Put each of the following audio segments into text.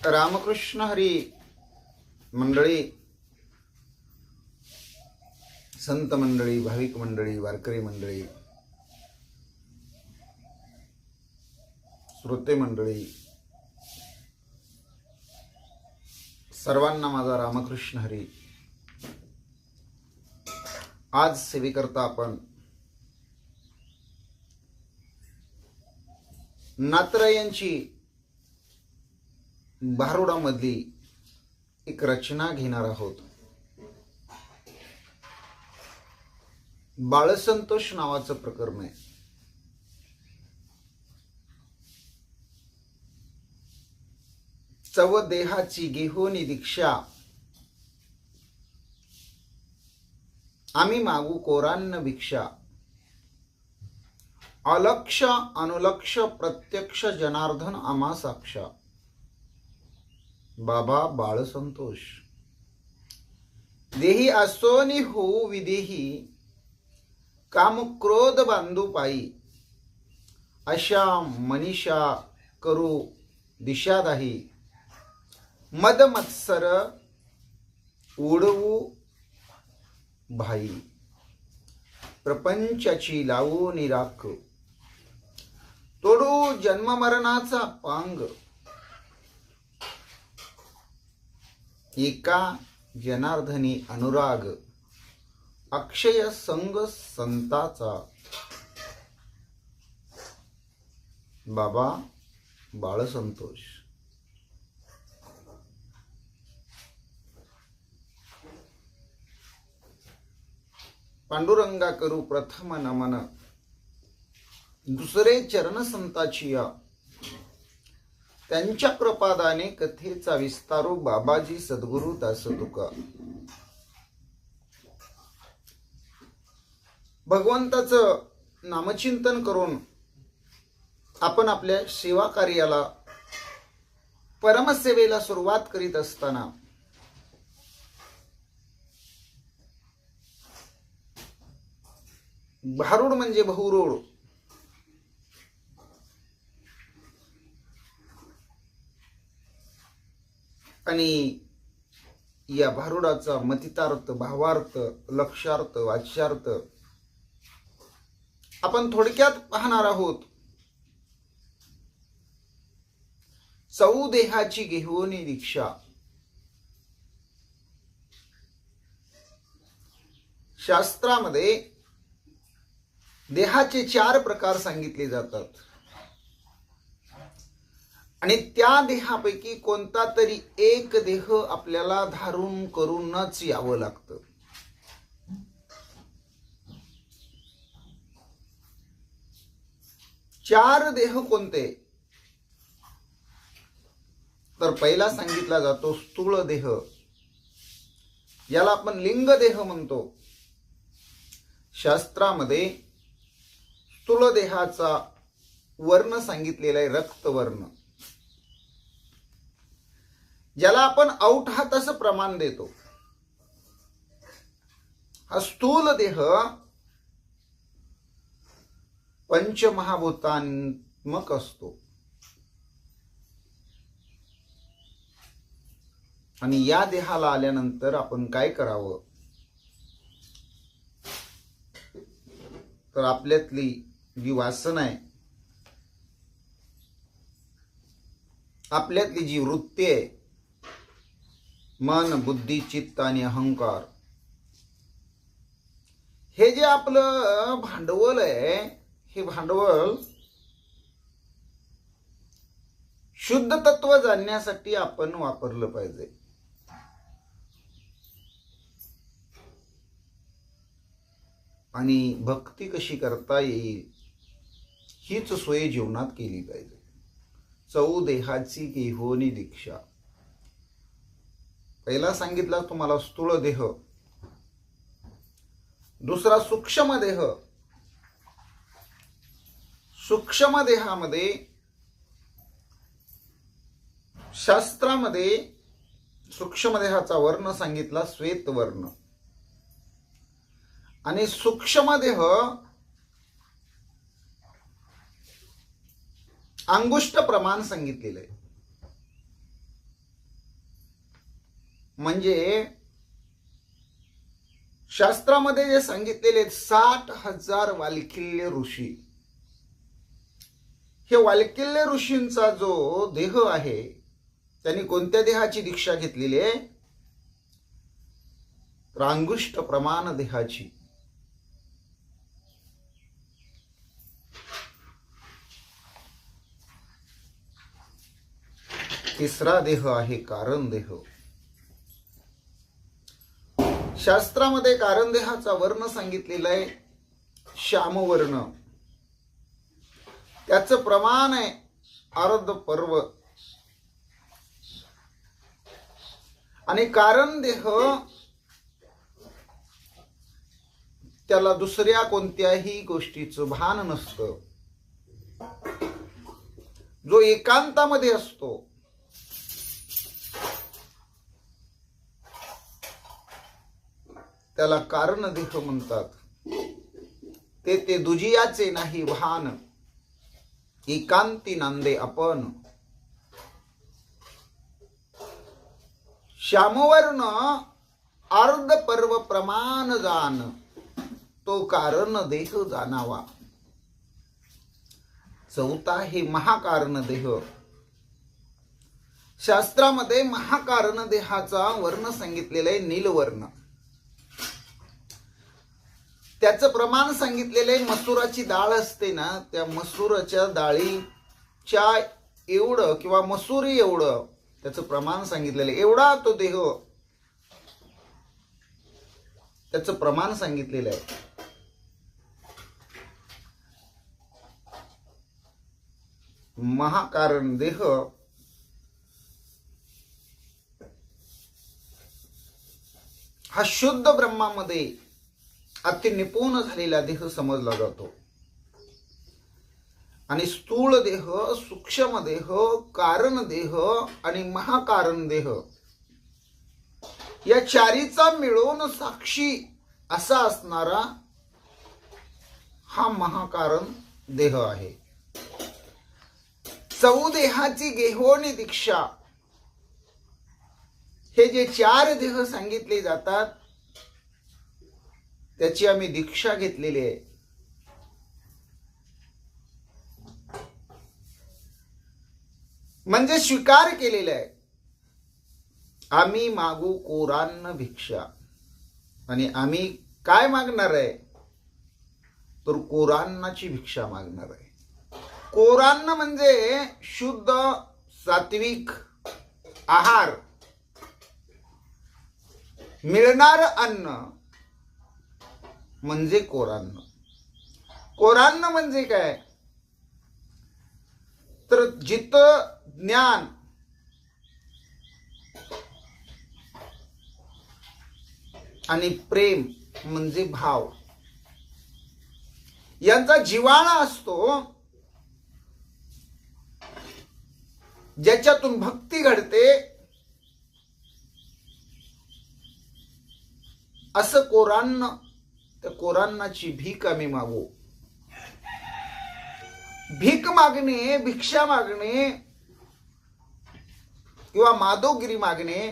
रामकृष्ण हरी मंडळी, संत मंडळी, भाविक मंडळी, वारकरी मंडळी, श्रोते मंडळी, सर्वांना माझा रामकृष्ण हरी. आज सेवेकरता आपण नातरायांची भारुडामधली एक रचना घेणार आहोत. बाळसंतोष नावाचं प्रकरण आहे. चव देहाची घेऊनी दीक्षा, आम्ही मागू कोरान्न भिक्षा. अलक्ष अनुलक्ष प्रत्यक्ष जनार्दन आम्हा साक्षा. बाबा बाळसंतोष. देही असोनी होऊ विदेही, काम क्रोध बांधू पायी. अशा मनीषा करू दिशादाही, मद मत्सर उडवू भाई. प्रपंचाची लावू निराख, तोडू जन्ममरणाचा पांग. एका जनार्दनी अनुराग, अक्षय संग संताचा. बाबा बाळसंतोष. पांडुरंगा करू प्रथम नमन, दुसरे चरण संताची या. त्यांच्या कृपादाने कथेचा विस्तारू बाबाजी सद्गुरु दास तुका. भगवंताचं नामचिंतन करून आपण आपल्या सेवा कार्याला, परमसेवेला सुरुवात करीत असताना भारुड म्हणजे बहुरूढ, आणि या भारुडाचा मतितार्थ, भावार्थ, लक्षार्थ, वाच्यार्थ आपण थोडक्यात पाहणार आहोत. चौ देहाची घेऊनी दीक्षा. शास्त्रामध्ये देहाचे 4 प्रकार सांगितले जातात आणि त्या देहापैकी कोणता तरी एक देह आपल्याला धारून करूनच यावं लागतं. चार देह कोणते? तर पहिला सांगितला जातो स्थूल देह, याला आपण लिंग देह म्हणतो. शास्त्रामध्ये स्थूल देहाचा वर्ण सांगितलेला आहे रक्तवर्ण, ज्याला आपण औठातच प्रमाण देतो. हा स्थूल देह पंचमहाभूतात्मक असतो आणि या देहाला आल्यानंतर आपण काय करावं, तर आपल्यातली जी वासना आहे, आपल्यातली जी वृत्ती आहे, मन, बुद्धी, चित्त आणि अहंकार, हे जे आपलं भांडवल आहे, हे भांडवल शुद्ध तत्व जाणण्यासाठी आपण वापरलं पाहिजे. आणि भक्ती कशी करता येईल हीच सोय जीवनात केली पाहिजे. चौ देहाची घेऊनी दीक्षा. पहिला सांगितला तुम्हाला स्थूल देह, दुसरा सूक्ष्म देह. सूक्ष्म देहामध्ये शास्त्रामध्ये सूक्ष्म देहाचा वर्ण सांगितला श्वेत वर्ण, आणि सूक्ष्म देह अंगुष्ठ प्रमाण सांगितलेलं आहे. म्हणजे शास्त्रामध्ये जे सांगितलेले 60,000 वाल्किल्य ऋषी, हे वाल्किल्य ऋषींचा जो देह आहे त्यांनी कोणत्या देहाची दीक्षा घेतलेली आहे? अंगुष्ठ प्रमाण देहाची. तिसरा देह आहे कारण देह. शास्त्रामध्ये कारण देहाचा वर्ण सांगितलेला आहे श्यामवर्ण. त्याचं प्रमाण आहे अर्ध पर्व. आणि कारण देह त्याला दुसऱ्या कोणत्याही गोष्टीचं भान नसतं. जो एकांतामध्ये असतो त्याला कारण देह म्हणतात. ते दुजियाचे नाही भान, एकांती नांदे आपण. श्यामवर्ण अर्ध पर्व प्रमाण जान, तो कारण देह जाणावा. चौथा हे महाकारण देह. शास्त्रामध्ये महाकारण देहाचा वर्ण सांगितलेला आहे नीलवर्ण. त्याचं प्रमाण सांगितलेलं आहे मसुराची डाळ असते ना, त्या मसुराच्या डाळीच्या एवढं किंवा मसुरी एवढं त्याचं प्रमाण सांगितलेलं आहे. एवढा तो देह, त्याचं प्रमाण सांगितलेलं आहे. महाकारण देह हा शुद्ध ब्रह्मामध्ये अति निपुण झालेला देह समजला जातो. आणि स्थूल देह, सूक्ष्म देह, कारण देह आणि महाकारण देह या चारीचा मिळून साक्षी असा असणारा हा महाकारण देह आहे. चौदेहाची गेहोनी दीक्षा, हे जे 4 देह सांगितले जातात त्याची आम्ही दीक्षा घेतलेली आहे. म्हणजे स्वीकार केलेला आहे. आम्ही मागू कोरान्न भिक्षा. आणि आम्ही काय मागणार आहे? तर कोरान्नाची भिक्षा मागणार आहे. कोरान्न म्हणजे शुद्ध सात्विक आहार, मिळणार अन्न म्हणजे कोरान्न. कोरान्न म्हणजे काय? तर जिथं ज्ञान, आणि प्रेम म्हणजे भाव यांचा जिव्हाळा असतो, ज्याच्यातून भक्ती घडते, असं कोरान्न. त्या कोरान्नाची भीक आम्ही मागू. भीक मागणे, भिक्षा मागणे किंवा माधोगिरी मागणे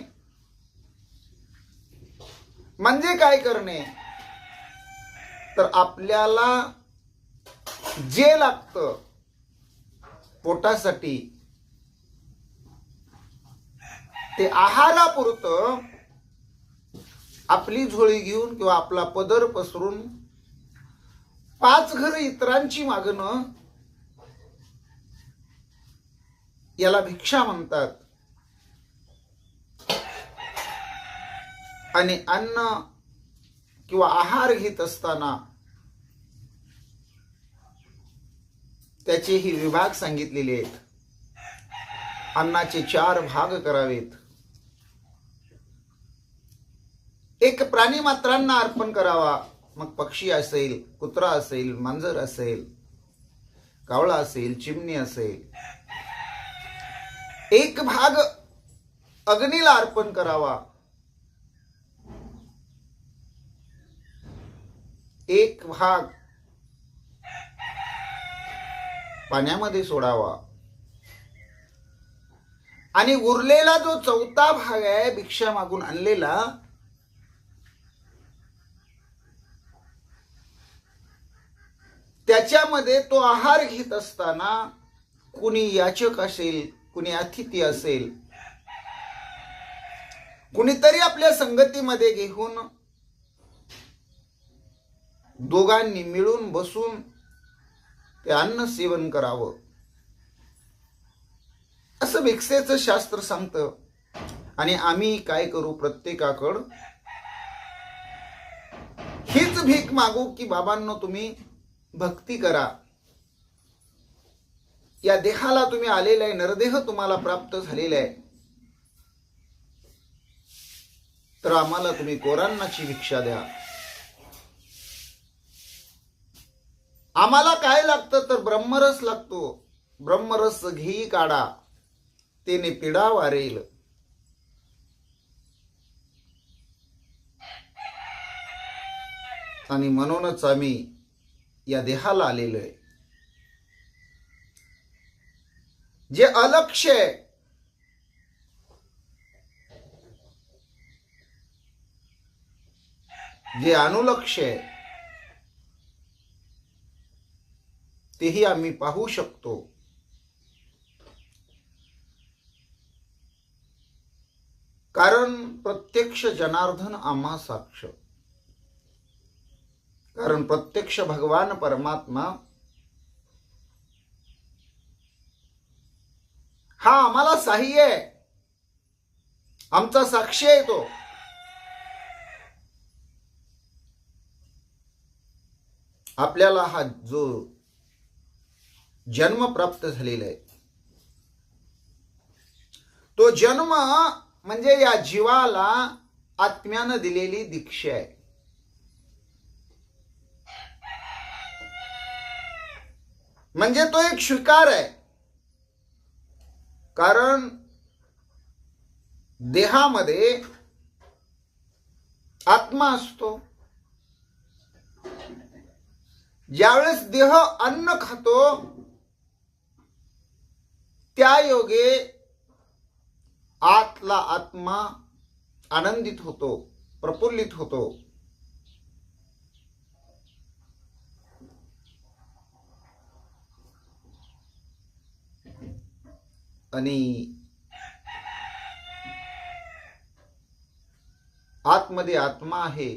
म्हणजे काय करणे? तर आपल्याला जे लागतं पोटासाठी ते आहारापुरतं आपली झोळी घेऊन किंवा आपला पदर पसरून 5 घर इतरांची मागणं याला भिक्षा म्हणतात. आणि अन्न किंवा आहार घेत असताना त्याचेही विभाग सांगितलेले आहेत. अन्नाचे 4 भाग करावेत. एक प्राणी मात्रांना अर्पण करावा, मग पक्षी असेल, कुत्रा असेल, मांजर असेल, कावळा असेल, चिमणी असेल. एक भाग अग्नीला अर्पण करावा, एक भाग पाण्यामध्ये सोडावा, आणि उरलेला जो चौथा भाग आहे भिक्षा मागून आणलेला, त्याच्यामध्ये तो आहार घेत असताना कुणी याचक असेल, कुणी अतिथी असेल, कुणीतरी आपल्या संगतीमध्ये घेऊन दोघांनी मिळून बसून ते अन्न सेवन करावं, असं भिक्षेचं शास्त्र सांगतं. आणि आम्ही काय करू, प्रत्येकाकडं हीच भीक मागू की बाबांनो तुम्ही भक्ती करा, या देहाला तुम्ही आलेला आहे, नरदेह तुम्हाला प्राप्त झालेला आहे, तर आम्हाला तुम्ही कोरांनाची भिक्षा द्या. आम्हाला काय लागतं तर ब्रह्मरस लागतो, ब्रह्मरस घेई काढा, तेने पिडा वारेल. आणि म्हणूनच आम्ही या देहाला आलेलो आहे. जे अलक्ष्य आहे, जे अनुलक्ष्य आहे, तेही आम्ही पाहू शकतो. कारण प्रत्यक्ष जनार्दन आम्हा साक्ष, कारण प्रत्यक्ष भगवान परमात्मा हा आम्हाला साह्य आहे, आमचा साक्षी आहे. तो आपल्याला हा जो जन्म प्राप्त झालेला आहे, तो जन्म म्हणजे या जीवाला आत्म्यानं दिलेली दीक्षा आहे. म्हणजे तो एक स्वीकार आहे. कारण देहामध्ये आत्मा असतो. ज्यावेळेस देह अन्न खातो त्या योगे आतला आत्मा आनंदित होतो, प्रफुल्लित होतो. आणि आतमध्ये आत्मा आहे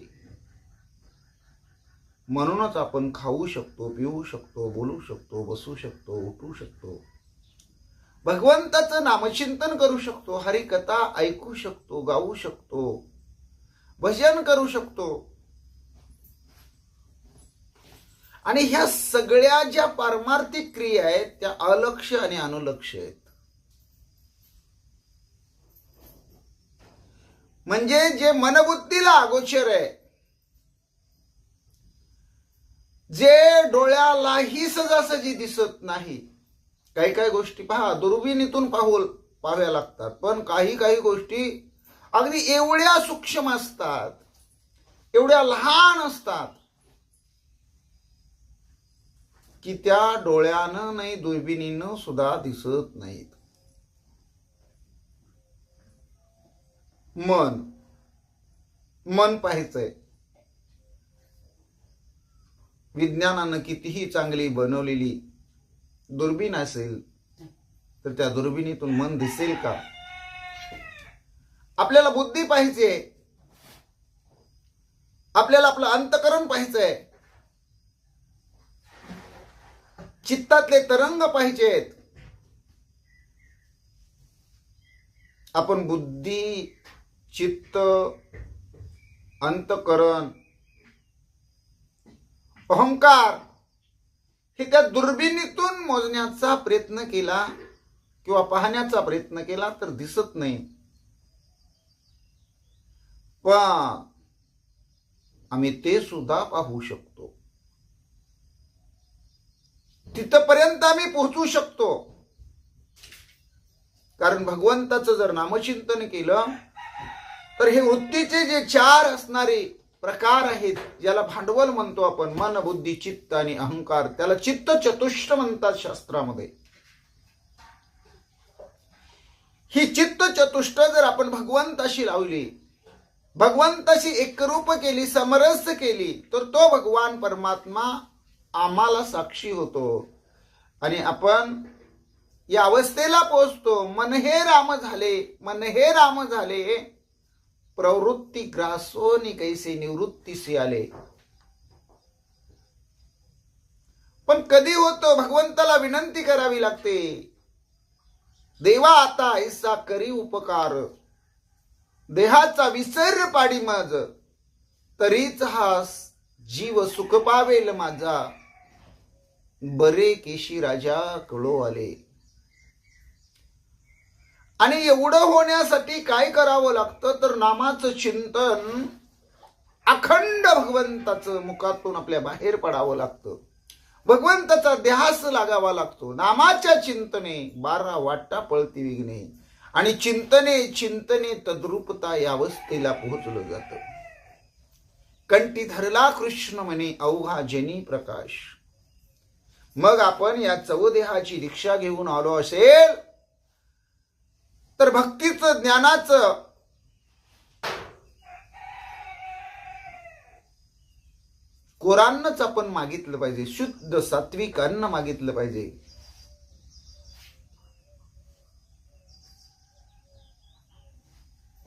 म्हणूनच आपण खाऊ शकतो, पिऊ शकतो, बोलू शकतो, बसू शकतो, उठू शकतो, भगवंताचं नामचिंतन करू शकतो, हरिकथा ऐकू शकतो, गाऊ शकतो, भजन करू शकतो. आणि ह्या सगळ्या ज्या पारमार्थिक क्रिया आहेत त्या अलक्ष्य आणि अनुलक्ष्य आहेत. म्हणजे जे मनबुद्धीला अगोचर आहे, जे डोळ्यालाही सहजासहजी दिसत नाही. काही काही गोष्टी पहा दुर्बिणीतून पाहाव्या लागतात, पण काही काही गोष्टी अगदी एवढ्या सूक्ष्म असतात, एवढ्या लहान असतात की त्या डोळ्यानं नाही दुर्बिणीनं सुद्धा दिसत नाहीत. मन पाहायचंय. विज्ञानानं कितीही चांगली बनवलेली दुर्बीण असेल तर त्या दुर्बिणीतून मन दिसेल का? आपल्याला बुद्धी पाहिजे, आपल्याला आपलं अंतकरण पाहिजे, चित्तातले तरंग पाहिजेत. आपण बुद्धी, चित्त, अंतकरण, अहंकार हे त्या दुर्बिणीतून मोजण्याचा प्रयत्न केला किंवा पाहण्याचा प्रयत्न केला तर दिसत नाही. पण आम्ही ते सुद्धा पाहू शकतो. तिथपर्यंत आम्ही पोहोचू शकतो. कारण भगवंताचं जर नामचिंतन केलं तर हे वृत्तीचे जे चार असणारे प्रकार आहेत, ज्याला भांडवल म्हणतो आपण, मन, बुद्धी, चित्त आणि अहंकार, त्याला चित्त चतुष्ट म्हणतात शास्त्रामध्ये. ही चित्त चतुष्ट जर आपण भगवंताशी लावली, भगवंताशी एकरूप केली, समरस केली, तर तो भगवान परमात्मा आम्हाला साक्षी होतो आणि आपण या अवस्थेला पोहोचतो. मन हे राम झाले, मन हे राम झाले, प्रवृत्ती ग्रासोनी कैसे निवृत्तीसी आले. पण कधी होतो? भगवंताला विनंती करावी लागते, देवा आता ऐसा करी उपकार, देहाचा विसर पाडी माझ, तरीच हा जीव सुख पावेल माझा, बरे केशी राजा कळो आले. आणि एवढं होण्यासाठी काय करावं लागतं? तर नामाचं चिंतन अखंड भगवंताचं मुखातून आपल्या बाहेर पडावं लागतं. भगवंताचा ध्यास लागावा लागतो. नामाच्या चिंतने 12 वाटा पळती विघ्ने, आणि चिंतने चिंतने तद्रूपता या अवस्थेला पोहोचलं जातं. कंठी धरला कृष्ण म्हणे अवघा जनी प्रकाश. मग आपण या चौदेहाची दीक्षा घेऊन आलो असेल तर भक्तीचं, ज्ञानाचं, कोरान्नच आपण मागितलं पाहिजे, शुद्ध सात्विक अन्न मागितलं पाहिजे.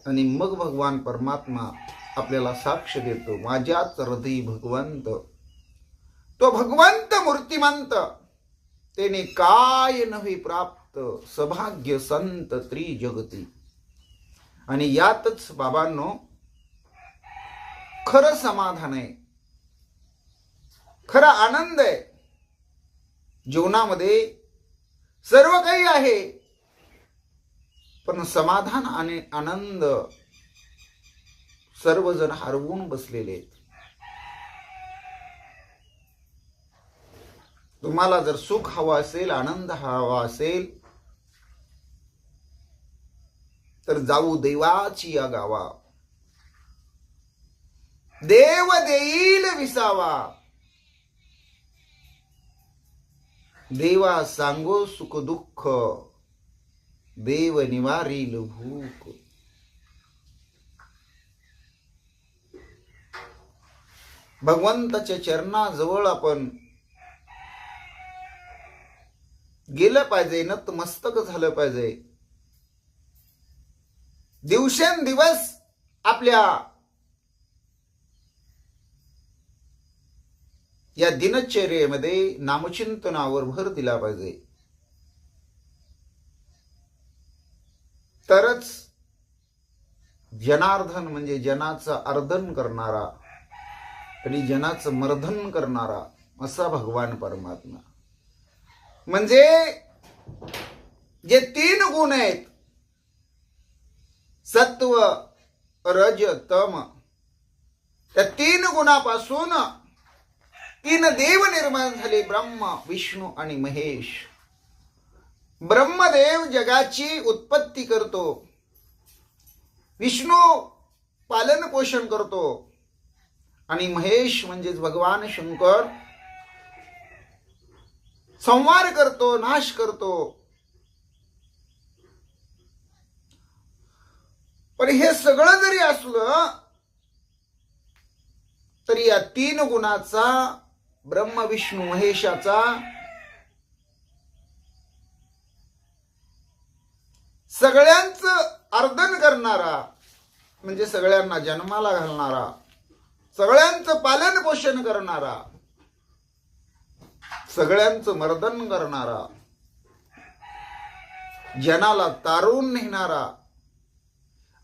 आणि मग भगवान परमात्मा आपल्याला साक्ष देतो, माझ्याच हृदयी भगवंत. तो भगवंत मूर्तिमंत, तेने काय नव्हे प्राप्त, सौभाग्य संत त्रिजगती. आणि यातच बाबांनो खरं समाधान आहे, खरा आनंद आहे. जीवनामध्ये सर्व काही आहे, पण समाधान आणि आनंद सर्वजण हरवून बसलेले आहेत. तुम्हाला जर सुख हवं असेल, आनंद हवा असेल, तर जाऊ देवाची या गावा, देव देईल विसावा, देवा सांगो सुख दुःख, देव निवारील भूक. भगवंताच्या चरणाजवळ आपण गेलं पाहिजे, नतमस्तक झालं पाहिजे. दिवसेंदिवस आपल्या या दिनचर्येमध्ये नामचिंतनावर भर दिला पाहिजे. तरच जनार्दन म्हणजे जनाचं अर्धन करणारा आणि जनाचं मर्दन करणारा असा भगवान परमात्मा. म्हणजे जे 3 गुण आहेत, सत्व रज तम, त्या 3 गुणापासून 3 देव निर्माण झाले, ब्रह्म विष्णू आणि महेश. ब्रह्मदेव जगाची उत्पत्ती करतो, विष्णू पालन पोषण करतो, आणि महेश म्हणजेच भगवान शंकर संहार करतो, नाश करतो. पण हे सगळं जरी असलं तरी या 3 गुणाचा, ब्रह्म विष्णू महेशाचा सगळ्यांचं अर्धन करणारा, म्हणजे सगळ्यांना जन्माला घालणारा, सगळ्यांचं पालन पोषण करणारा, सगळ्यांचं मर्दन करणारा, जनाला तारून नेणारा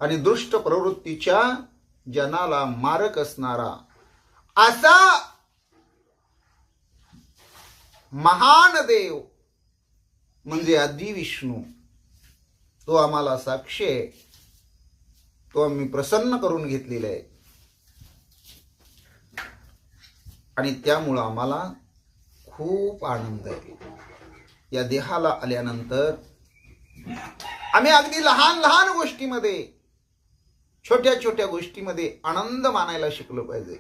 आणि दुष्ट प्रवृत्तीच्या जनाला मारक असणारा असा महान देव म्हणजे आदि विष्णू. तो आम्हाला साक्षी आहे, तो आम्ही प्रसन्न करून घेतलेला आहे. आणि त्यामुळं आम्हाला खूप आनंद आहे. या देहाला आल्यानंतर आम्ही अगदी लहान लहान गोष्टीमध्ये, छोट्या छोट्या गोष्टीमध्ये आनंद मानायला शिकलो पाहिजे.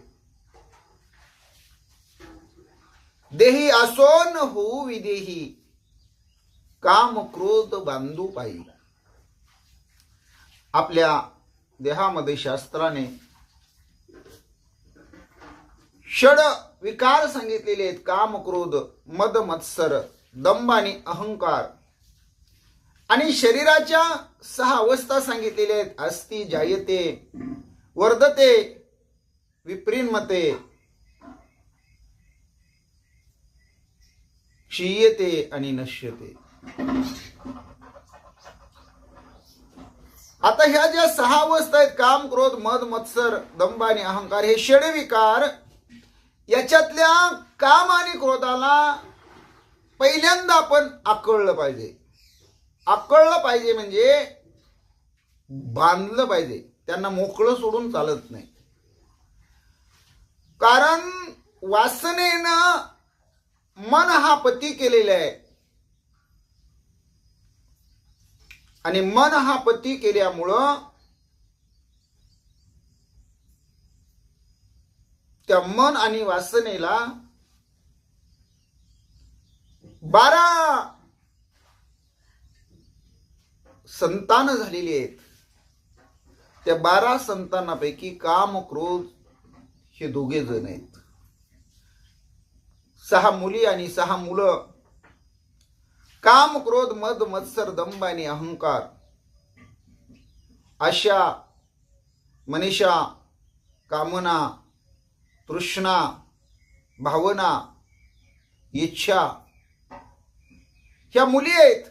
देही आसोन होऊ विदेही, काम क्रोध बांधू पायी. आपल्या देहामध्ये शास्त्राने षड विकार सांगितलेले आहेत. काम, क्रोध, मद, मत्सर, दंभ आणि अहंकार. आणि शरीराच्या 6 अवस्था सांगितलेल्या आहेत. अस्ति, जायते, वर्धते, विप्रीन्मते, क्षीयते आणि नश्यते. आता ह्या ज्या 6 अवस्था आहेत, काम, क्रोध, मद, मत्सर, दंभ आणि अहंकार, हे षडविकार, याच्यातल्या काम आणि क्रोधाला पहिल्यांदा आपण आकळलं पाहिजे. आकळलं पाहिजे म्हणजे बांधलं पाहिजे. त्यांना मोकळं सोडून चालत नाही. कारण वासनेनं मन हा पती केलेला आहे. आणि मन हा पती केल्यामुळं त्या मन आणि वासनेला 12 संतान झालेली आहेत. त्या 12 संतानापैकी काम, क्रोध हे 2 जण आहेत. 6 मुली आणि 6 मुलं. काम, क्रोध, मद, मत्सर, दंभ आणि अहंकार अशा मनीषा, कामना, तृष्णा, भावना, इच्छा ह्या मुली आहेत.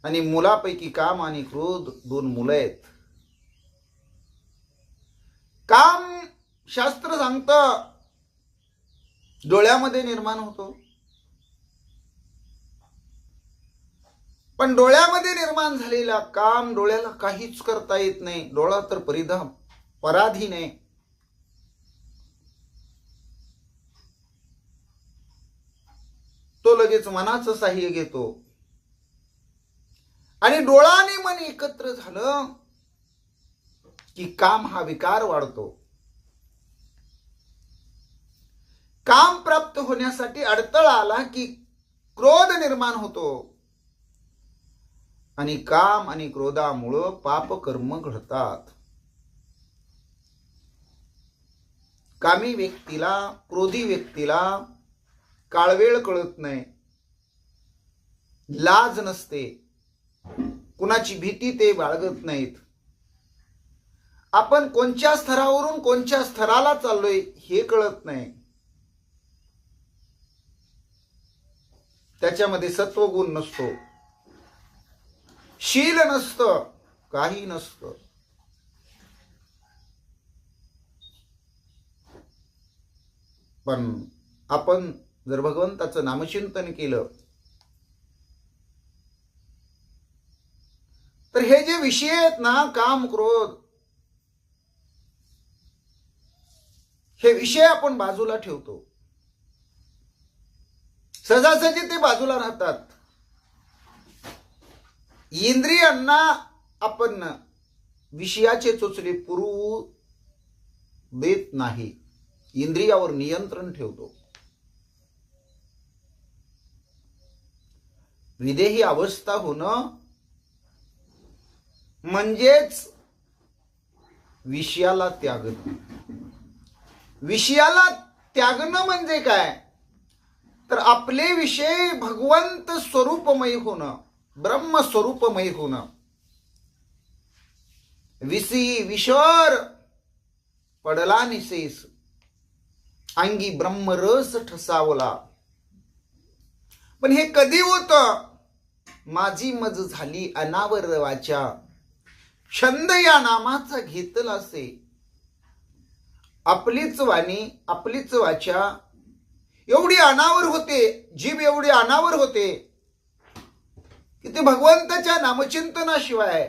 आणि मुलापैकी काम आणि क्रोध 2 मुलं आहेत. काम शास्त्र सांगतं डोळ्यामध्ये निर्माण होतो. पण डोळ्यामध्ये निर्माण झालेला काम डोळ्याला काहीच करता येत नाही. डोळा तर पराधीन आहे. तो लगेच मनाचं सहाय्य घेतो. आणि डोळा आणि मन एकत्र झालं की काम हा विकार वाढतो. काम प्राप्त होण्यासाठी अडथळा आला की क्रोध निर्माण होतो. आणि काम आणि क्रोधामुळं पाप कर्म घडतात. कामी व्यक्तीला, क्रोधी व्यक्तीला काळवेळ कळत नाही, लाज नसते, कुणाची भीती ते बाळगत नाहीत. आपण कोणत्या स्तरावरून कोणत्या स्तराला चाललोय हे कळत नाही. त्याच्यामध्ये सत्वगुण नसतो, शील नसतं, काही नसतं. पण आपण जर भगवंताचं नामचिंतन केलं तर हे जे विषय आहेत ना, काम, क्रोध, हे विषय आपण बाजूला ठेवतो. सहजासहजी ते बाजूला राहतात. इंद्रियांना आपण विषयाचे चोचले पुरवू देत नाही. इंद्रियावर नियंत्रण ठेवतो. विदेही अवस्था होणं म्हणजेच विषयाला त्यागणं. विषयाला त्यागणं म्हणजे काय तर आपले विषय भगवंत स्वरूपमय होणं, ब्रह्म स्वरूपमय होणं. विषयी विषर पडला निसेस, अंगी ब्रह्मरस ठसावला. पण हे कधी होतं? माझी मज झाली अनावर वाचा, छंद या नामाचा घेतला असे. आपलीच वाणी, आपलीच वाचा एवढी अनावर होते, जीभ एवढी अनावर होते की ते भगवंताच्या नामचिंतनाशिवाय,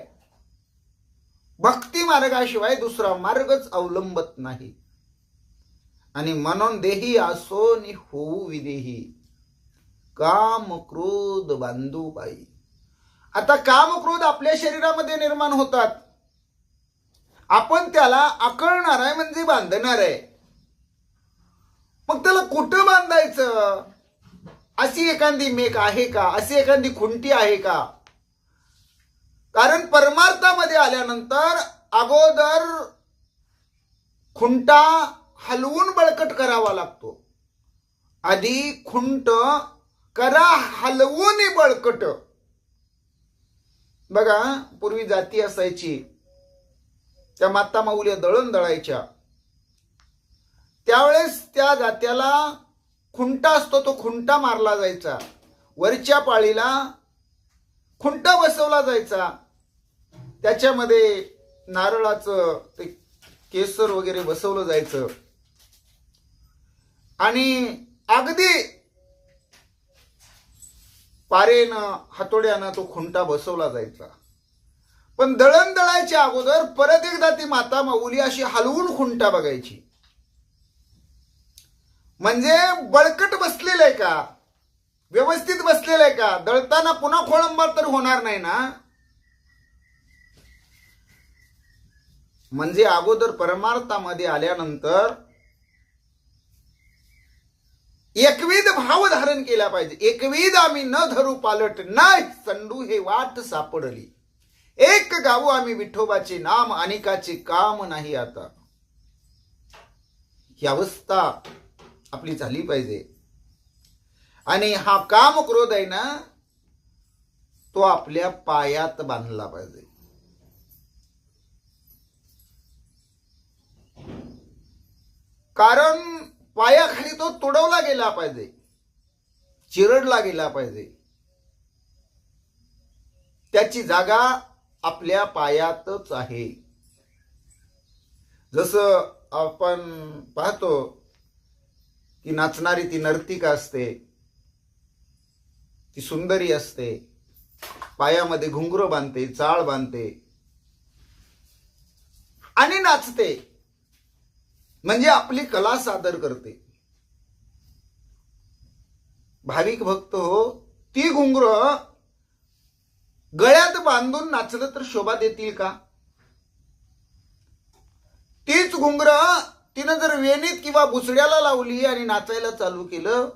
भक्ती मार्गाशिवाय दुसरा मार्गच अवलंबत नाही. आणि म्हणून देही असो नि होऊ विदेही, काम क्रोध बांधू पायी. आता काम क्रोध आपल्या शरीरामध्ये निर्माण होतात. आपण त्याला आकळणार आहे म्हणजे बांधणार आहे. मग त्याला कुठं बांधायचं? अशी एखादी मेक आहे का? अशी एखादी खुंटी आहे का? कारण परमार्थामध्ये आल्यानंतर अगोदर खुंटा हलवून बळकट करावा लागतो. आधी खुंट करा हलवून बळकट. बघा, पूर्वी जाती असायची, त्या माता माऊल्या दळण दळायच्या. त्यावेळेस त्या जात्याला खुंटा असतो, तो खुंटा मारला जायचा. वरच्या पाळीला खुंटा बसवला जायचा. त्याच्यामध्ये नारळाचं ते केसर वगैरे बसवलं जायचं आणि अगदी पारेनं हातोड्यानं तो खुंटा बसवला जायचा. पण दळण दळायच्या अगोदर परत एकदा ती माता माऊली अशी हलवून खुंटा बघायची, म्हणजे बळकट बसलेलं आहे का, व्यवस्थित बसलेलं आहे का. दळताना पुन्हा खोळंबार तर होणार नाही ना. म्हणजे अगोदर परमार्थामध्ये आल्यानंतर एकविध भाव धारण केला पाहिजे. एकविध आम्ही न धरू पालट, नाही संडू हे वाट सापडली. एक गावो आम्ही विठोबाचे नाम, अनेकाचे काम नाही आता. ही अवस्था आपली झाली पाहिजे. आणि हा काम क्रोध आहे ना, तो आपल्या पायात बांधला पाहिजे. कारण पायाखाली तो तुडवला गेला पाहिजे, चिरडला गेला पाहिजे. त्याची जागा आपल्या पायातच आहे. जसं आपण पाहतो की नाचणारी ती नर्तिका असते, ती सुंदरी असते, पायामध्ये घुंगरू बांधते, चाळ बांधते आणि नाचते, म्हणजे आपली कला सादर करते. भाविक भक्त हो, ती घुंगर गळ्यात बांधून नाचलं तर शोभा देतील का? तीच घुंगर तिनं जर वेणीत किंवा बुचड्याला लावली आणि नाचायला चालू केलं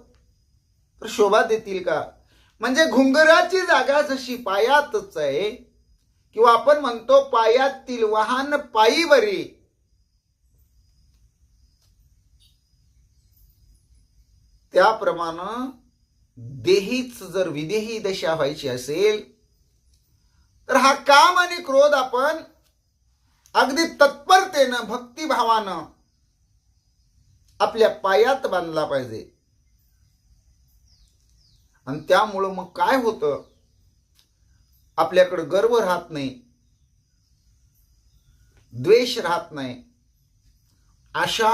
तर शोभा देतील का? म्हणजे घुंगराची जागा जशी पायातच आहे, किंवा आपण म्हणतो पायातील वाहन पायी बरी, त्याप्रमाणे देहीच जर विदेही दशा व्हायची असेल तर हा काम आणि क्रोध आपण अगदी तत्परतेनं भक्तिभावानं आपल्या पायात बांधला पाहिजे. आणि त्यामुळं मग काय होतं, आपल्याकडे गर्व राहत नाही, द्वेष राहत नाही, आशा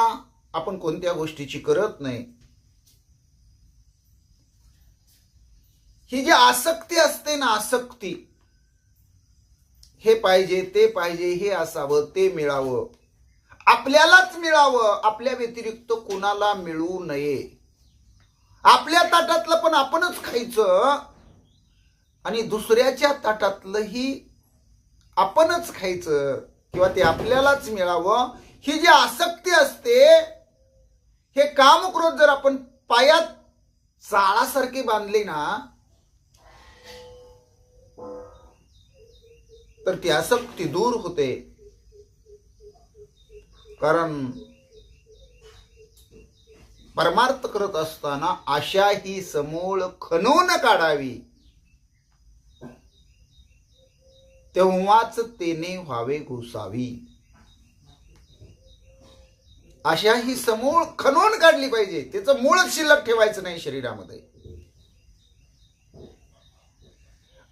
आपण कोणत्या गोष्टीची करत नाही. ही जी आसक्ती असते ना, आसक्ती, हे पाहिजे ते पाहिजे, हे असावं ते मिळावं, आपल्यालाच मिळावं, आपल्या व्यतिरिक्त कुणाला मिळू नये, आपल्या ताटातलं पण आपणच खायचं आणि दुसऱ्याच्या ताटातलंही आपणच खायचं, किंवा ते आपल्यालाच मिळावं, ही जी आसक्ती असते, हे काम क्रोध जर आपण पायात चाळासारखी बांधली ना, तर ती आसक्ती दूर होते. कारण परमार्थ करत असताना आशा ही समूळ खणून काढावी, तेव्हाच तेने व्हावे घुसावी. आशा ही समूळ खणून काढली पाहिजे, त्याचं मूळच शिल्लक ठेवायचं नाही शरीरामध्ये.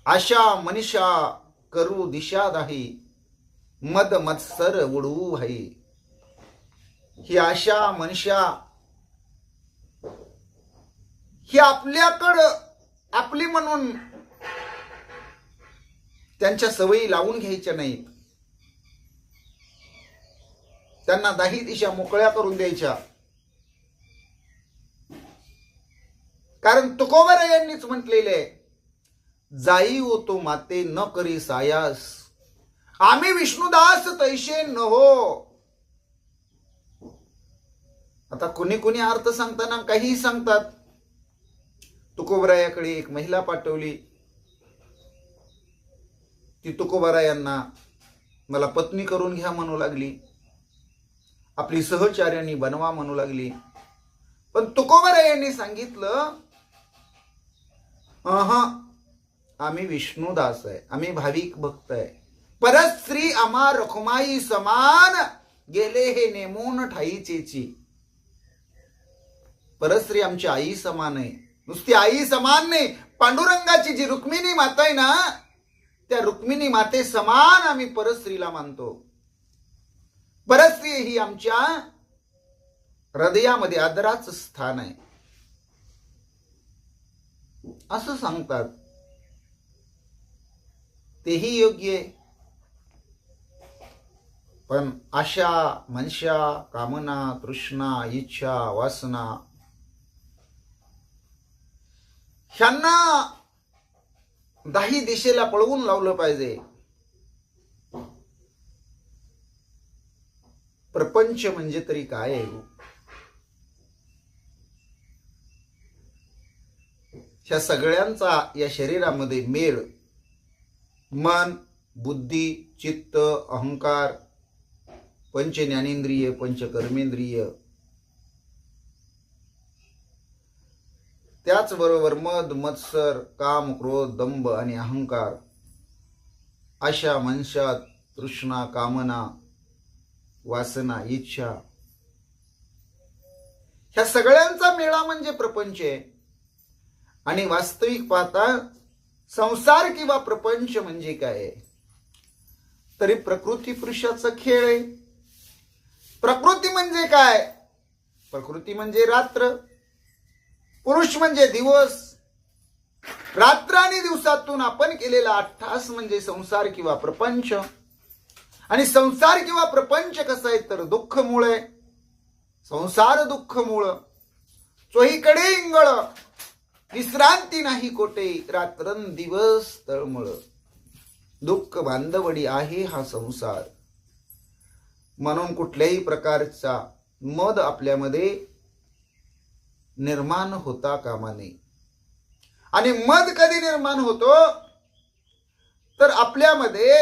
आशा मनीषा करू दिशा दाही, मद मत्सर उडवू भाई. ही आशा मनीषा ही आपल्याकडं आपली म्हणून त्यांच्या सवयी लावून घ्यायच्या नाहीत, त्यांना दाही दिशा मोकळ्या करून द्यायच्या. कारण तुकोबरा यांनीच म्हटलेले, जाई होतो माते न करी सायास, आम्ही विष्णुदास तैशे न हो. आता कुणी कुणी अर्थ सांगताना काही सांगतात. तुकोबरायाकडे एक महिला पाठवली, ती तुकोबारायांना मला पत्नी करून घ्या म्हणू लागली, आपली सहचार्यानी बनवा म्हणू लागली. पण तुकोबारायांनी सांगितलं, आम्ही विष्णुदास आहे, आम्ही भाविक भक्त आहे. परस्त्री आम्हा रखुमाई समान, गेले हे नेमून ठाईचेची. परस्त्री आमची आई समान आहे. नुसती आई समान नाही, पांडुरंगाची जी रुक्मिणी माता आहे ना, त्या रुक्मिणी माते समान आम्ही परस्त्रीला मानतो. परस्त्री ही आमच्या हृदयामध्ये आदराचं स्थान आहे असं सांगतात. तेही योग्य आहे. पण आशा, मनशा, कामना, तृष्णा, इच्छा, वासना ह्यांना दाही दिशेला पळवून लावलं पाहिजे. प्रपंच म्हणजे तरी काय आहे? ह्या सगळ्यांचा या शरीरामध्ये मेळ, मन, बुद्धी, चित्त, अहंकार, पंच ज्ञानेंद्रिय, पंच कर्मेंद्रिय, त्याचबरोबर मद, मत्सर, काम, क्रोध, दंभ आणि अहंकार, आशा, मनशा, तृष्णा, कामना, वासना, इच्छा, ह्या सगळ्यांचा मेळा म्हणजे प्रपंच आहे. आणि वास्तविक पाहता संसार किंवा प्रपंच म्हणजे काय? तरी प्रकृती पुरुषाचा खेळ आहे. प्रकृती म्हणजे काय? प्रकृती म्हणजे रात्र, पुरुष म्हणजे दिवस. रात्र आणि दिवसातून आपण केलेला 8 तास म्हणजे संसार किंवा प्रपंच. आणि संसार किंवा प्रपंच कसं आहे तर दुःख मूळ आहे. संसार दुःख मूळ, चोहीकडे इंगळ, विश्रांती नाही कोटे, रात्रंदिवस तळमळ. दुःख बांधवडी आहे हा संसार. म्हणून कुठल्याही प्रकारचा मद आपल्यामध्ये निर्माण होता कामा नये. आणि मद कधी निर्माण होतो तर आपल्यामध्ये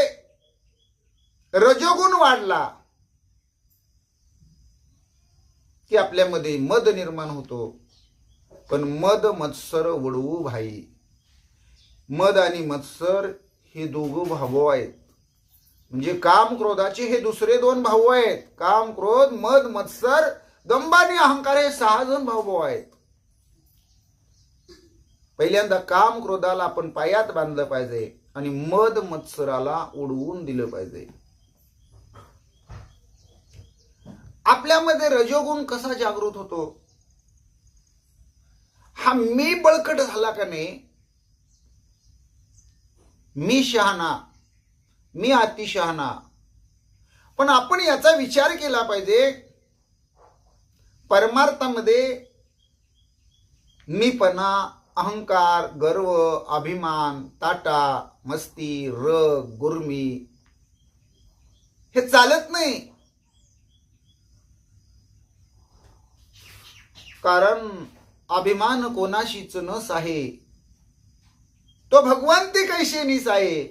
रजोगुण वाढला की आपल्यामध्ये मद निर्माण होतो. पण मद मत्सर वडवू भाई. मद आणि मत्सर हे दोघं भाऊ आहेत. म्हणजे काम क्रोधाचे हे दुसरे 2 भाऊ आहेत. काम, क्रोध, मद, मत्सर, दंभ आणि अहंकार हे 6 जण भाऊ आहेत. पहिल्यांदा काम क्रोधाला आपण पायात बांधलं पाहिजे आणि मद मत्सराला उडवून दिलं पाहिजे. आपल्यामध्ये रजोगुण कसा जागृत होतो? हा मी बळकट झाला का नाही, मी शहाणा, मी अतिशहाणा. पण आपण याचा विचार केला पाहिजे. परमार्थामध्ये मीपणा, अहंकार, गर्व, अभिमान, ताटा, मस्ती, रग, गुर्मी हे चालत नाही. कारण अभिमान कोणाशीच नस आहे, तो भगवंती कैसे निस आहे.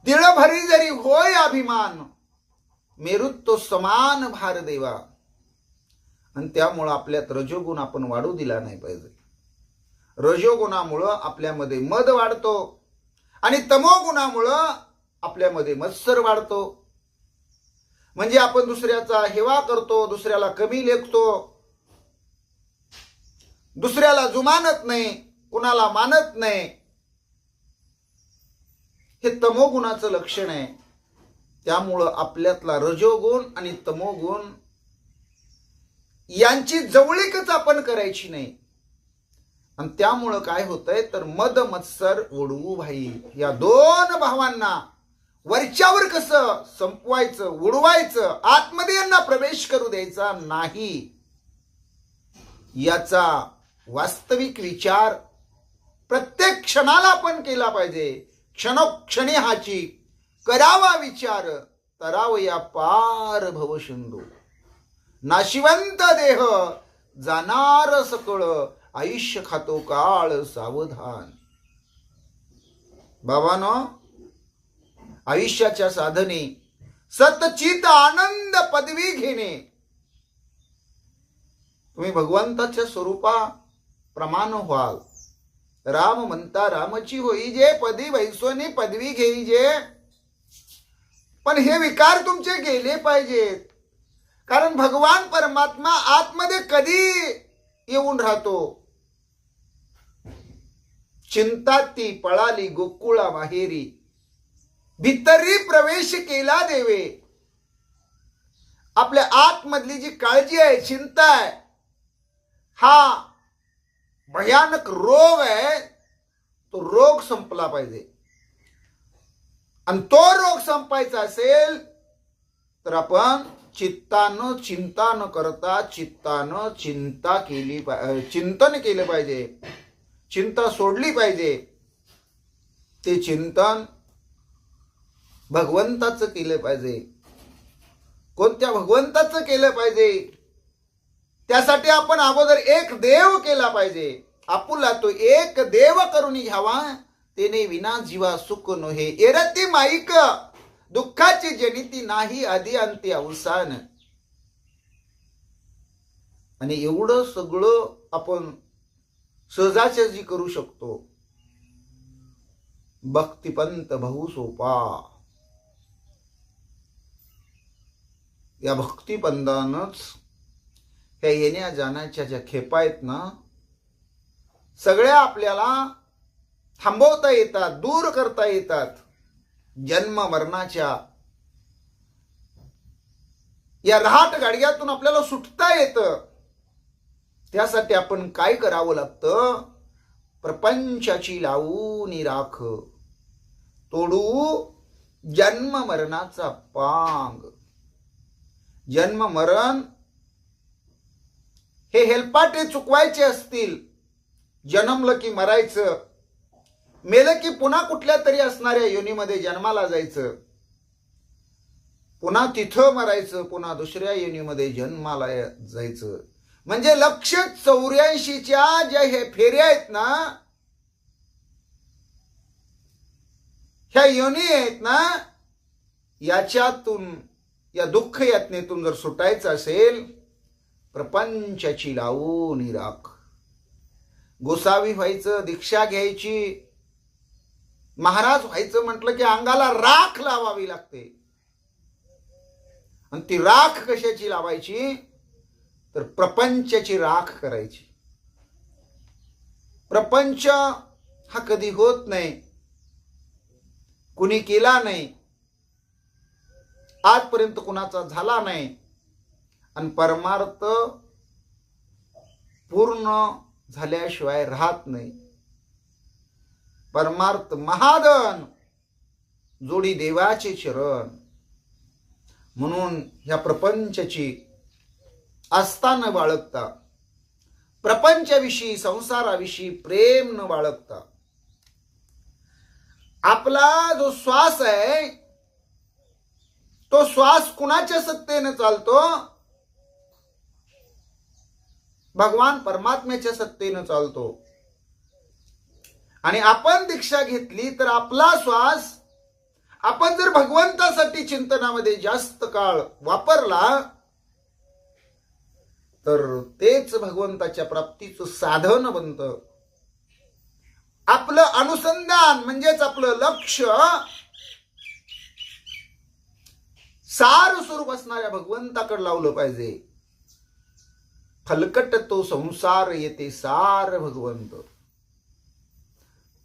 तिळ भरी जरी होय अभिमान, मेरुत तो समान भार देवा. आणि त्यामुळं आपल्यात रजोगुण आपण वाढू दिला नाही पाहिजे. रजोगुणामुळं आपल्यामध्ये मद वाढतो आणि तमोगुणामुळं आपल्यामध्ये मत्सर वाढतो. म्हणजे आपण दुसऱ्याचा हेवा करतो, दुसऱ्याला कमी लेखतो, दुसऱ्याला जुमानत नाही, कुणाला मानत नाही. हे तमोगुणाचं लक्षण आहे. त्यामुळं आपल्यातला रजोगुण आणि तमोगुण यांची जवळीकच आपण करायची नाही. आणि त्यामुळं काय होतंय तर मद मत्सर ओढवू भाई. या 2 भावांना वरच्यावर कसं संपवायचं, उडवायचं, आतमध्ये यांना प्रवेश करू द्यायचा नाही, याचा वास्तविक विचार प्रत्येक क्षणाला आपण केला पाहिजे. क्षणोक्षणी हाची करावा विचार, तरावया पार भवसिंधू. नाशिवंत देह जाणार सकळ, आयुष्य खातो काळ सावधान. बाबांनो, आयुष्याच्या साधने सतचित आनंद पदवी घेणे. तुम्ही भगवंताच्या स्वरूपाप्रमाण व्हाल. राम म्हणता रामची होई जे, पदी वैसोनी पदवी घेई जे. पण हे विकार तुमचे गेले पाहिजेत. कारण भगवान परमात्मा आतमध्ये कधी येऊन राहतो. चिंता ती पळाली गोकुळा माहेरी, भितरी प्रवेश केला देवे. आपल्या आतमधली जी काळजी आहे, चिंता आहे, हा भयानक रोग आहे. तो रोग संपला पाहिजे. आणि तो रोग संपायचा असेल तर आपण चित्तानं चिंता न करता चित्तानं चिंतन केलं पाहिजे. चिंता सोडली पाहिजे. ते चिंतन भगवंताचं केलं पाहिजे. कोणत्या भगवंताचं केलं पाहिजे? त्यासाठी आपण अगोदर एक देव केला पाहिजे. आपुला तो एक देव करून घ्यावा. तेने विना जीवा सुख नोहे. एरती माईक दुःखाची जनिती नाही आधी अंती अवसान. आणि एवढं सगळं आपण सहजासहजी करू शकतो. भक्तिपंत बहु सोपा. या भक्तिपंतानच ह्या येण्या जाण्याच्या ज्या खेपा आहेत ना, सगळ्या आपल्याला थांबवता येतात, दूर करता येतात. जन्म मरणाच्या या रहाट गाडग्यातून आपल्याला सुटता येतं. त्यासाठी आपण काय करावं लागतं? प्रपंचाची लावून राख, तोडू जन्म मरणाचा पांग. जन्म मरण हे हेलपाटे चुकवायचे असतील, जन्मलं की मरायचं, मेलं की पुन्हा कुठल्या तरी असणाऱ्या योनीमध्ये जन्माला जायचं, पुन्हा तिथं मरायचं, पुन्हा दुसऱ्या योनीमध्ये जन्माला जायचं. म्हणजे लक्ष 84च्या ज्या हे फेऱ्या आहेत ना, ह्या योनी आहेत ना, याच्यातून या दुःख यातनेतून जर सुटायचं असेल, प्रपंचाची लावून राख. गोसावी व्हायचं, दीक्षा घ्यायची, महाराज व्हायचं म्हटलं की अंगाला राख लावावी लागते. आणि ती राख कशाची लावायची? तर प्रपंचाची राख करायची. प्रपंच हा कधी होत नाही, कुणी केला नाही, आजपर्यंत कुणाचा झाला नाही. आणि परमार्थ पूर्ण झाल्याशिवाय राहत नाही. परमार्थ महादन जोडी देवाचे चरण. म्हणून ह्या प्रपंचाची आस्था न बाळगता, प्रपंचाविषयी संसाराविषयी प्रेम न बाळगता, आपला जो श्वास आहे तो श्वास कुणाच्या सत्तेने चालतो? भगवान परमात्म्याच्या सत्तेने चालतो. आणि आपण दीक्षा घेतली तर आपला श्वास आपण जर भगवंतासाठी चिंतनामध्ये जास्त काळ वापरला तर तेच भगवंताच्या प्राप्तीचं साधन बनतं. आपलं अनुसंधान म्हणजेच आपलं लक्ष सार स्वरूप असणाऱ्या भगवंताकडे लावलं पाहिजे. फलकट तो संसार येते सार भगवंत.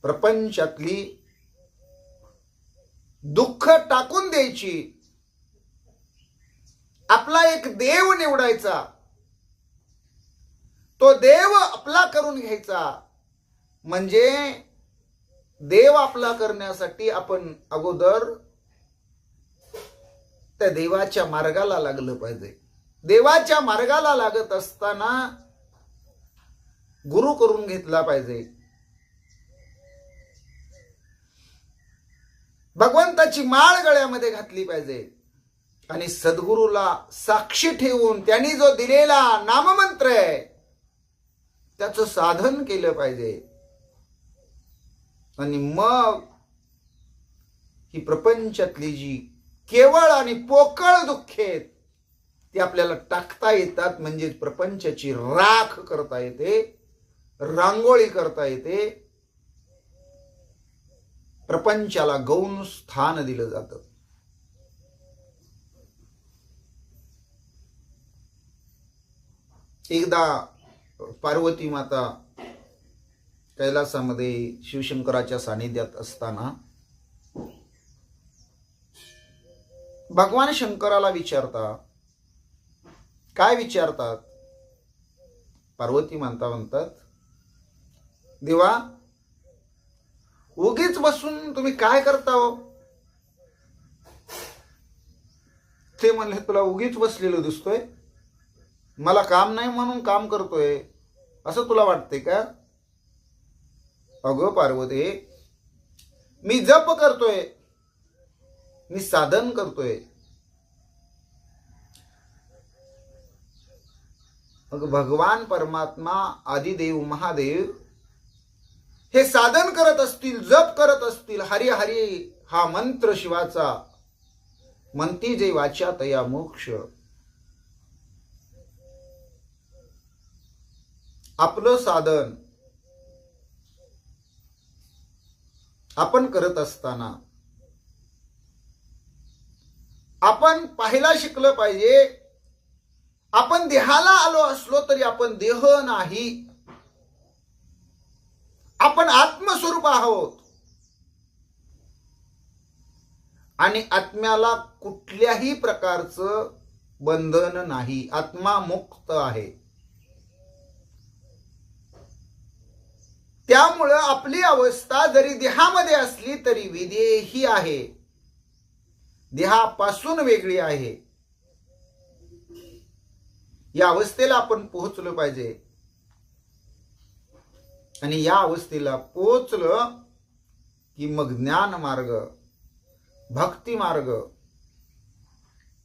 प्रपंचातली दुःख टाकून द्यायची, आपला एक देव निवडायचा, तो देव आपला करून घ्यायचा. म्हणजे देव आपला करण्यासाठी आपण अगोदर त्या देवाच्या मार्गाला लागलं पाहिजे. देवाच्या मार्गाला लागत असताना गुरु करून घेतला पाहिजे. भगवंताची माळ गळ्यामध्ये घातली पाहिजे. आणि सद्गुरूला साक्षी ठेवून त्यांनी जो दिलेला नाममंत्र आहे त्याचं साधन केलं पाहिजे. आणि मग ही प्रपंचातली जी केवळ आणि पोकळ दुःखे आहेत ती आपल्याला टाकता येतात. म्हणजे प्रपंचाची राख करता येते, रांगोळी करता येते, प्रपंचाला गौण स्थान दिलं जातं. एकदा पार्वती माता कैलासामध्ये शिवशंकराच्या सानिध्यात असताना भगवान शंकराला विचारता. काय विचारतात? पार्वती माता म्हणतात, देवा उगीच बसून तुम्ही काय करता हो? ते म्हणले, तुला उगीच बसलेलं दिसतोय, मला काम नाही म्हणून काम करतोय असं तुला वाटते का? अगं पार्वती, मी जप करतोय, मी साधन करतोय. मग भगवान परमात्मा आदिदेव महादेव हे साधन करत असतील, जप करत असतील, हरी हरी हा मंत्र शिवाचा, म्हणती जे वाचा तया मोक्ष. आपलं साधन आपण करत असताना आपण पाहायला शिकलं पाहिजे, आपण देहाला आलो असलो तरी आपण देह नाही, आपण आत्मस्वरूप आहोत. आणि आत्म्याला कुठल्याही प्रकारचं बंधन नाही, आत्मा मुक्त आहे. त्यामुळं आपली अवस्था जरी देहामध्ये असली तरी विदेही आहे, देहापासून वेगळी आहे. या अवस्थेला आपण पोहोचलो पाहिजे. आणि या अवस्थेला पोहोचलं की मग ज्ञान मार्ग, भक्ती मार्ग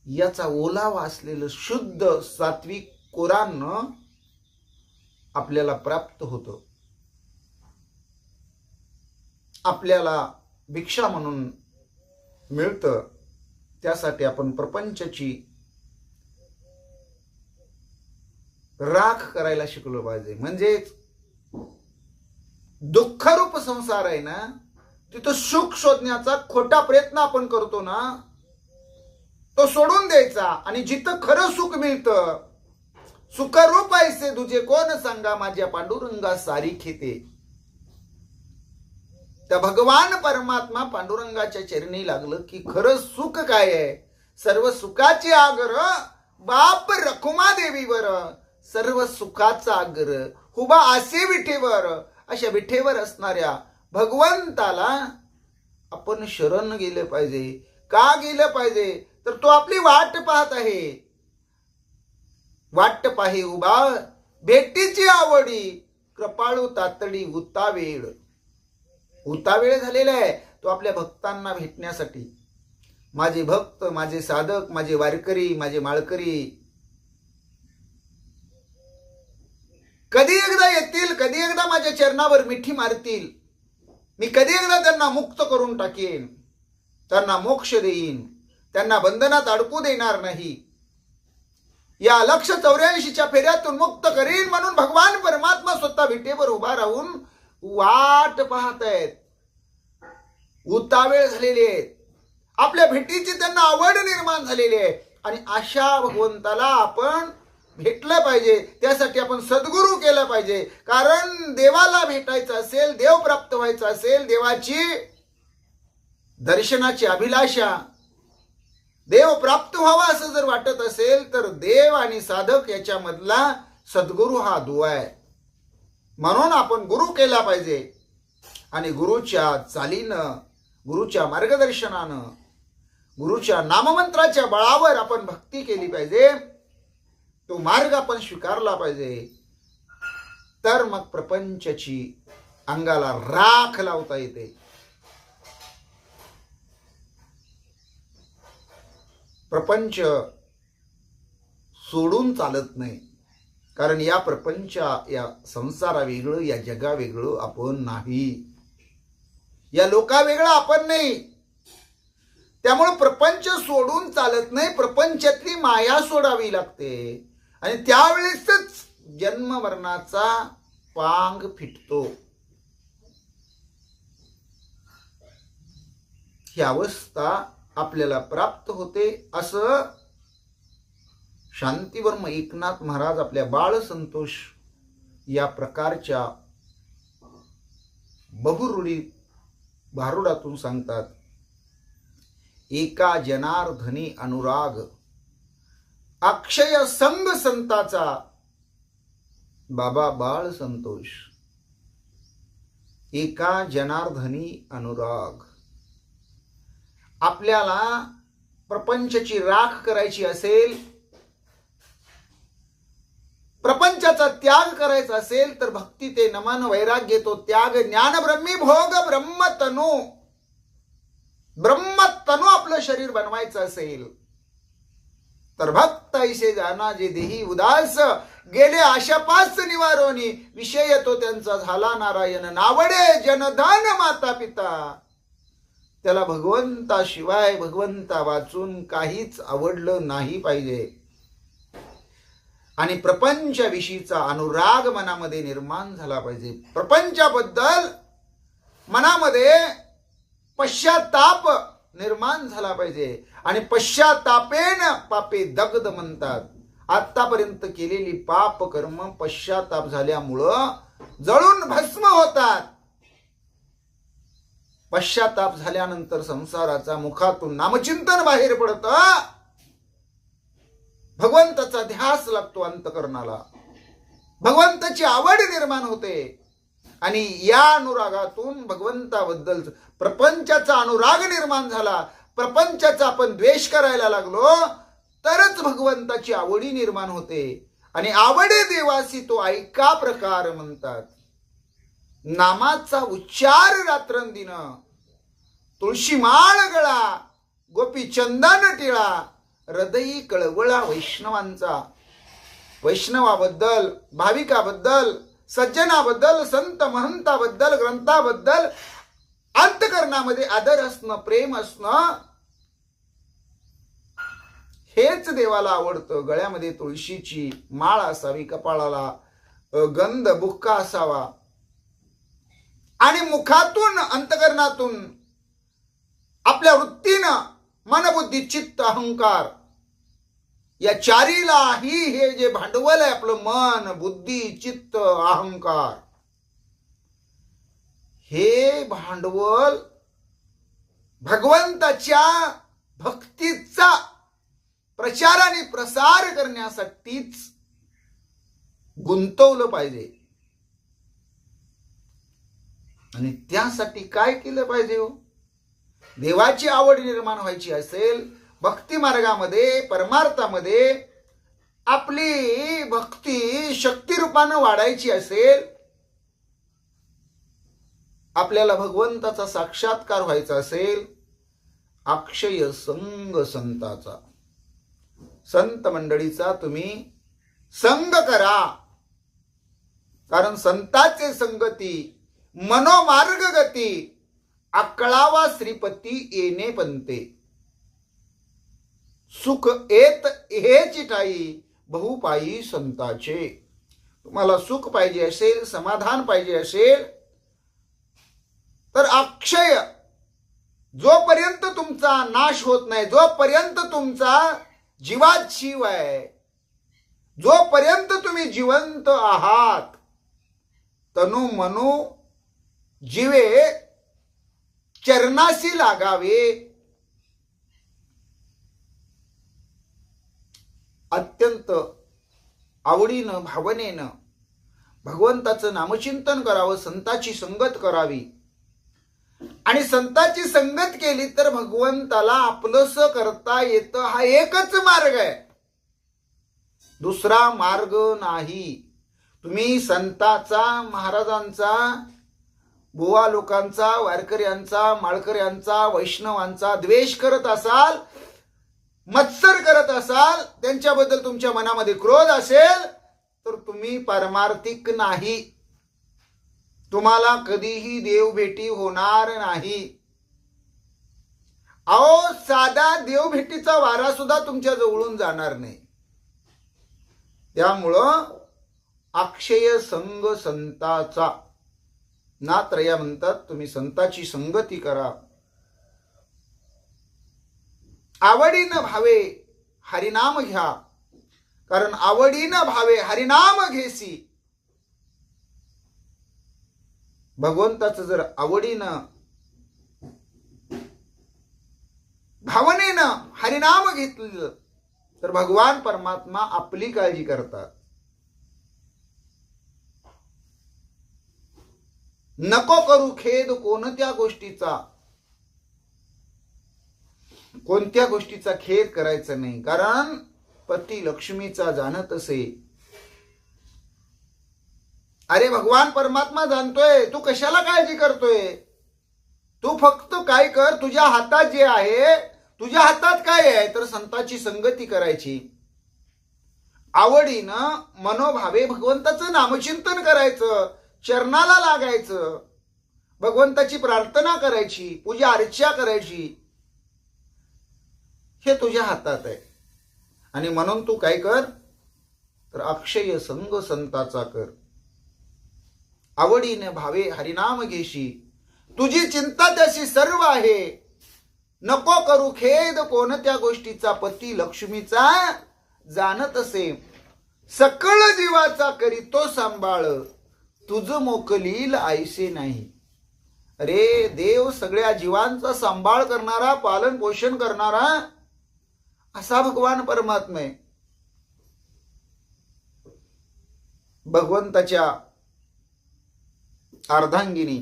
याचा ओलावा असलेलं शुद्ध सात्विक कोरांना आपल्याला प्राप्त होतं. आपल्याला भिक्षा म्हणून मिळतं. त्यासाठी आपण प्रपंचाची राख करायला शिकलो पाहिजे. म्हणजेच दुःखरूप संसार आहे ना, तिथं सुख शोधण्याचा खोटा प्रयत्न आपण करतो ना, तो सोडून द्यायचा. आणि जिथं खरं सुख मिळतं, सुखरूप ऐसे तुझे कोण सांगा, माझ्या पांडुरंगा सारी खेते. त्या भगवान परमात्मा पांडुरंगाच्या चरणी लागलं की खरं सुख काय आहे. सर्व सुखाचे आगर बाप रखुमा देवीवर, सर्व सुखाचा आगर हुबा आसे विठेवर. अशा विठेवर असणाऱ्या भगवंताला आपण शरण गेलं पाहिजे. का गेलं पाहिजे? तर तो आपली वाट पाहत आहे. वाट पाहे उभा भेटीची आवडी, कृपाळू तातडी उतावेळ. उतावेळ झालेला आहे तो आपल्या भक्तांना भेटण्यासाठी. माझे भक्त, माझे साधक, माझे वारकरी, माझे माळकरी कधी एकदा येतील, कधी एकदा माझ्या चरणावर मिठी मारतील. मी कधी एकदा त्यांना मुक्त करून टाकेन, त्यांना मोक्ष देईन, त्यांना बंधनात अडकू देणार नाही. या 184च्या फेऱ्यातून मुक्त करीन म्हणून भगवान परमात्मा स्वतः विटेवर उभा राहून वाट पाहत आहेत. उतावेळ झालेले आहेत. आपल्या भेटीची त्यांना आवड निर्माण झालेली आहे. आणि अशा भगवंताला आपण भेटलं पाहिजे. त्यासाठी आपण सद्गुरू केलं पाहिजे. कारण देवाला भेटायचं असेल, देव प्राप्त व्हायचं असेल, देवाची दर्शनाची अभिलाषा, देव प्राप्त व्हावा असं जर वाटत असेल तर देव आणि साधक याच्यामधला सद्गुरू हा दुवा आहे. म्हणून आपण गुरु केला पाहिजे. आणि गुरुच्या चालीनं, गुरुच्या मार्गदर्शनानं, गुरुच्या नाममंत्राच्या बळावर आपण भक्ती केली पाहिजे. तो मार्ग आपण स्वीकारला पाहिजे. तर मग प्रपंचाची अंगाला राख लावता येते. प्रपंच सोडून चालत नाही. कारण या या संसारा वेगळं, या जगा वेगळं आपण नाही, या लोका वेगळं आपण नाही. त्यामुळे प्रपंच सोडून चालत नाही, प्रपंचातली माया सोडावी लागते. आणि त्यावेळेसच जन्म मरणाचा पांग फिटतो. ही अवस्था आपल्याला प्राप्त होते, असं शांतिवर्म एकनाथ महाराज आपल्या बाळ संतोष या प्रकारच्या बहुरूढी भारुडातून सांगतात. एका जनार्दनी अनुराग अक्षय संग संताचा, बाबा बाळ संतोष. एका जनार्दनी अनुराग. आपल्याला प्रपंचाची राख करायची असेल, प्रपंचाचा त्याग करायचा असेल तर भक्ती ते नमन वैराग्य तो त्याग, ज्ञान ब्रह्मी भोग ब्रह्मतनु, ब्रह्मतनु आपलं शरीर बनवायचं असेल तर भक्त ऐसे जाना जे देही उदास, गेले आशापास निवारोनी, विषय तो त्यांचा झाला नारायण, नावडे जनधन माता पिता. त्याला भगवंताशिवाय, भगवंता वाचून काहीच आवडलं नाही पाहिजे. आणि प्रपंचाविषयीचा अनुराग मनामध्ये निर्माण झाला पाहिजे. प्रपंचाबद्दल मनामध्ये पश्चाताप निर्माण झाला पाहिजे. आणि पश्चातापेन पापे दग्ध म्हणतात. आतापर्यंत केलेली पाप कर्म पश्चाताप झाल्यामुळं जळून भस्म होतात. पश्चाताप झाल्यानंतर संसाराचा मुखातून नामचिंतन बाहेर पडतं, भगवंताचा ध्यास लागतो अंतकरणाला, भगवंताची आवड निर्माण होते. आणि या अनुरागातून भगवंताबद्दल प्रपंचाचा अनुराग निर्माण झाला, प्रपंचाचा आपण द्वेष करायला लागलो तरच भगवंताची आवडी निर्माण होते. आणि आवडे देवासी तो ऐका प्रकार म्हणतात. नामाचा उच्चार रात्रंदिन, तुळशी माळ गळा, गोपी चंदन टिळा, हृदयी कळवळा वैष्णवांचा. वैष्णवाबद्दल, भाविकाबद्दल, सज्जनाबद्दल, संत महंताबद्दल, ग्रंथाबद्दल अंतकरणामध्ये आदर असणं, प्रेम असणं, हेच देवाला आवडतं. गळ्यामध्ये तुळशीची माळ असावी, कपाळाला गंध बुक्का असावा. आणि मुखातून, अंतकरणातून, आपल्या वृत्तीनं मनबुद्धी चित्त अहंकार या चारीलाही हे जे भांडवल आहे आपलं मन, बुद्धी, चित्त, अहंकार, हे भांडवल भगवंताच्या भक्तीचा प्रचार आणि प्रसार करण्यासाठीच गुंतवलं पाहिजे. आणि त्यासाठी काय केलं पाहिजे हो? देवाची आवड निर्माण व्हायची असेल, भक्ती मार्गामध्ये, परमार्थामध्ये आपली भक्ती शक्तिरूपानं वाढायची असेल, आपल्याला भगवंताचा साक्षात्कार व्हायचा असेल, अक्षय संग संताचा, संत मंडळीचा तुम्ही संग करा. कारण संताचे संगती मनोमार्ग गती, अकळावा श्रीपती येणे पंते. सुख येत हेची ठाई, बहुपायी संताचे. तुम्हाला सुख पाहिजे असेल, समाधान पाहिजे असेल तर अक्षय, जोपर्यंत तुमचा नाश होत नाही, जोपर्यंत तुमचा जीवात जीव आहे, जोपर्यंत तुम्ही जिवंत आहात, तनु मनो जीवे चरणाशी लागावे. अत्यंत आवडीनं, भावनेनं भगवंताचं नामचिंतन करावं, संताची संगत करावी. आणि संताची संगत केली तर भगवंताला आपलंसं करता येतं. हा एकच मार्ग आहे, दुसरा मार्ग नाही. तुम्ही संताचा, महाराजांचा, बुवा लोकांचा, वारकऱ्यांचा, माळकऱ्यांचा, वैष्णवांचा द्वेष करत असाल, मत्सर करत असाल, त्यांच्याबद्दल तुमच्या मनामध्ये क्रोध असेल, तर तुम्ही पारमार्थिक नाही. तुम्हाला कधीही देव भेटी होणार नाही. अहो, साधा देव भेटीचा वारा सुद्धा तुमच्या जवळून जाणार नाही. त्यामुळं अक्षय संग संताचा, नात्रया म्हणतात, तुम्ही संताची संगती करा. आवडीनं भावे हरिनाम घ्या, कारण आवडीनं भावे हरिनाम घेसी. भगवंताचं जर आवडीनं भावनेनं हरिनाम घेतलं तर भगवान परमात्मा आपली काळजी करतात. नको करू खेद कोणत्या गोष्टीचा, कोणत्या गोष्टीचा खेद करायचा नाही, कारण पती लक्ष्मीचा जाणत असे. अरे भगवान परमात्मा जाणतोय, तू कशाला काळजी करतोय? तू फक्त काय कर, तुझ्या हातात जे आहे, तुझ्या हातात काय आहे तर संताची संगती करायची. आवडीनं मनोभावे भगवंताचं नामचिंतन करायचं, चरणाला लागायचं, भगवंताची प्रार्थना करायची, पूजा अर्चा करायची. हे तुझ्या हातात आहे. आणि म्हणून तू काय कर तर अक्षय संग संताचा कर. आवडीने भावे हरिनाम घेशी, तुझी चिंता त्याशी सर्व आहे. नको करू खेद कोणत्या गोष्टीचा, पती लक्ष्मीचा जाणत असे. सकळ जीवाचा करीतो सांभाळ, तुझ मोकलील ऐसे नाही. अरे देव सगळ्या जीवांचा सांभाळ करणारा, पालन पोषण करणारा असा भगवान परमात्मा आहे. भगवंताच्या अर्धांगिनी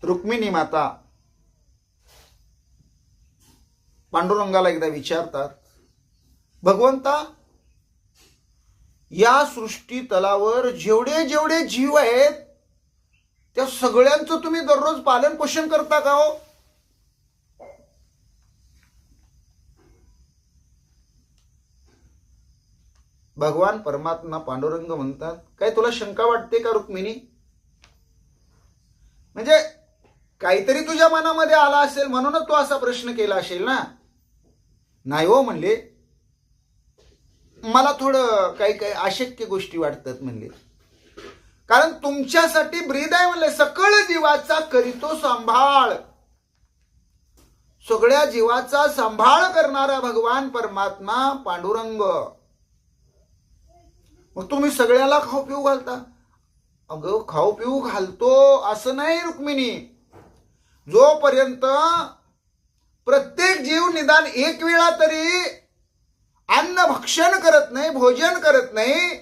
रुक्मिणी माता पांडुरंगाला एकदा विचारतात, भगवंता, या सृष्टी तलावर जेवढे जेवढे जीव आहेत त्या सगळ्यांचं तुम्ही दररोज पालन पोषण करता का हो? भगवान परमात्मा पांडुरंग म्हणतात, काय तुला शंका वाटते का रुक्मिणी? म्हणजे काहीतरी तुझ्या मनामध्ये आला असेल म्हणूनच तू असा प्रश्न केला असेल ना? नाही हो म्हणले, मला थोडं काही काही अशक्य गोष्टी वाटतात म्हणले. कारण तुमच्यासाठी ब्रीद आहे म्हणले. सकळ जीवाचा करीतो सांभाळ, सगळ्या जीवाचा सांभाळ करणारा भगवान परमात्मा पांडुरंग. मग तुम्ही सगळ्याला खाऊ पिऊ घालता? अगं खाऊ पिऊ घालतो असं नाही रुक्मिणी. जोपर्यंत प्रत्येक जीव निदान एक वेळा तरी अन्न भक्षण करत नाही, भोजन करत नाही,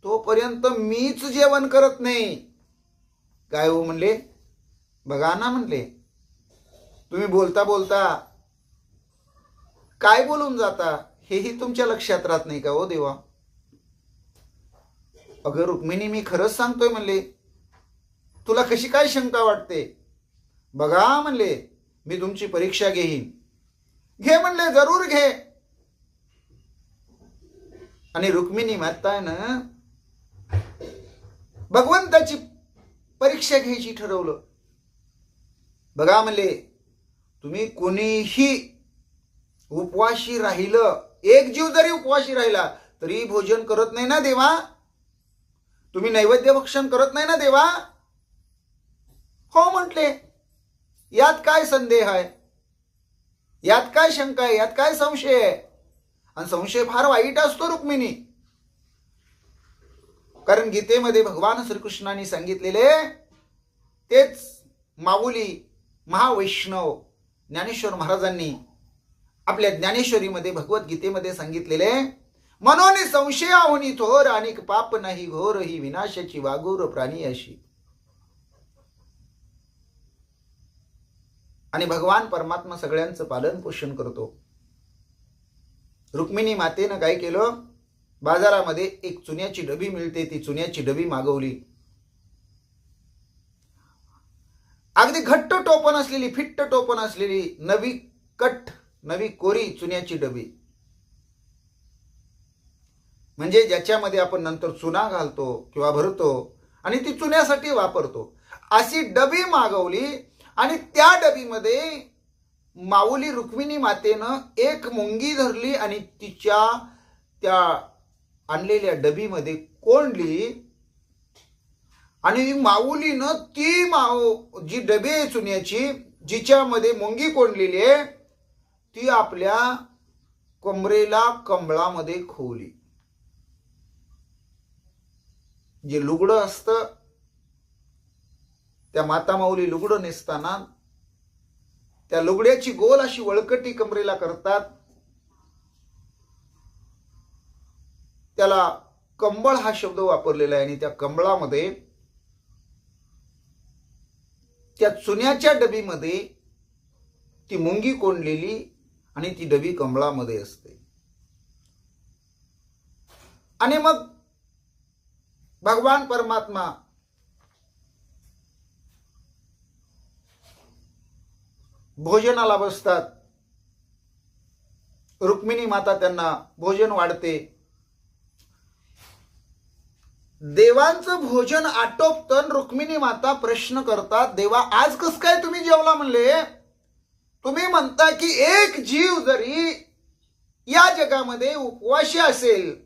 तोपर्यंत मीच जेवण करत नाही. काय हो म्हणले? बघा ना म्हणले, तुम्ही बोलता बोलता काय बोलून जाता हेही तुमच्या लक्षात राहत नाही का हो देवा? अगं रुक्मिणी, मी खरंच सांगतोय म्हणले, तुला कशी काय शंका वाटते? बघा म्हणले, मी तुमची परीक्षा घेईन. घे म्हणले, जरूर घे. आणि रुक्मिणी मातानं भगवंताची परीक्षा घ्यायची ठरवलं. बघा म्हणले, तुम्ही कोणीही उपवाशी राहिलं, एक जीव जरी उपवाशी राहिला तरी भोजन करत नाही ना देवा? तुम्ही नैवेद्य भक्षण करत नाही ना देवा? हो म्हटले. यात काय संदेह आहे? यात काय शंका आहे? यात काय संशय आहे? आणि संशय फार वाईट असतो रुक्मिणी. कारण गीतेमध्ये भगवान श्रीकृष्णाने सांगितलेले तेच माऊली महावैष्णव ज्ञानेश्वर महाराजांनी आपल्या ज्ञानेश्वरीमध्ये भगवद्गीतेमध्ये सांगितलेले, मनोनी संशयाहुनी थोर अनेक पाप नाही घोर, ही विनाशाची वागूर प्राणी अशी. आणि भगवान परमात्मा सगळ्यांचं पालन पोषण करतो. रुक्मिणी मातेनं काय केलं? बाजारामध्ये एक चुन्याची डबी मिळते, ती चुन्याची डबी मागवली. अगदी घट्ट टोपण असलेली, फिट्ट टोपण असलेली, नवी कोरी चुन्याची डबी. म्हणजे ज्याच्यामध्ये आपण नंतर चुना घालतो किंवा भरतो आणि ती चुन्यासाठी वापरतो, अशी डबी मागवली. आणि त्या डबीमध्ये माऊली रुक्मिणी मातेनं एक मुंगी धरली आणि तिच्या त्या आणलेल्या डबीमध्ये कोंडली. आणि माऊलीनं ती जी डबी आहे चुन्याची, जिच्यामध्ये मुंगी कोंडलेली आहे, ती आपल्या कमरेला कंबळामध्ये खोवली. जे लुगडं असतं, त्या माता माऊली लुगडं नेसताना त्या लुगड्याची गोल अशी वळकटी कमरेला करतात. त्याला कंबळ हा शब्द वापरलेला आहे. आणि त्या कंबळामध्ये, त्या चुन्याच्या डबीमध्ये ती मुंगी कोंडलेली आणि ती डबी कंबळामध्ये असते. आणि मग भगवान परमात्मा भोजनाला बसतात. रुक्मिणी माता त्यांना भोजन वाढते. देवांचं भोजन आटोपतं. रुक्मिणी माता प्रश्न करतात, देवा आज कस काय तुम्ही जेवला? म्हणले, तुम्ही म्हणता की एक जीव जरी या जगामध्ये उपवाशी असेल,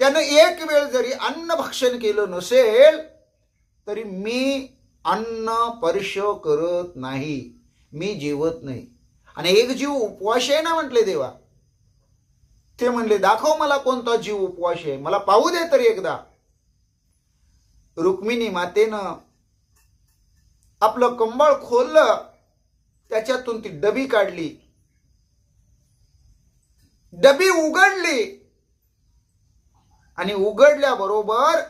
त्यानं एक वेळ जरी अन्न भक्षण केलं नसेल, तरी मी अन्न स्पर्श करत नाही, मी जेवत नाही. आणि एक जीव उपवाशी आहे ना म्हटले देवा. ते म्हणले, दाखव मला कोणता जीव उपवाशी आहे, मला पाहू दे तरी एकदा. रुक्मिणी मातेनं आपलं कंबळ खोललं, त्याच्यातून ती डबी काढली, डबी उघडली. आणि उघडल्याबरोबर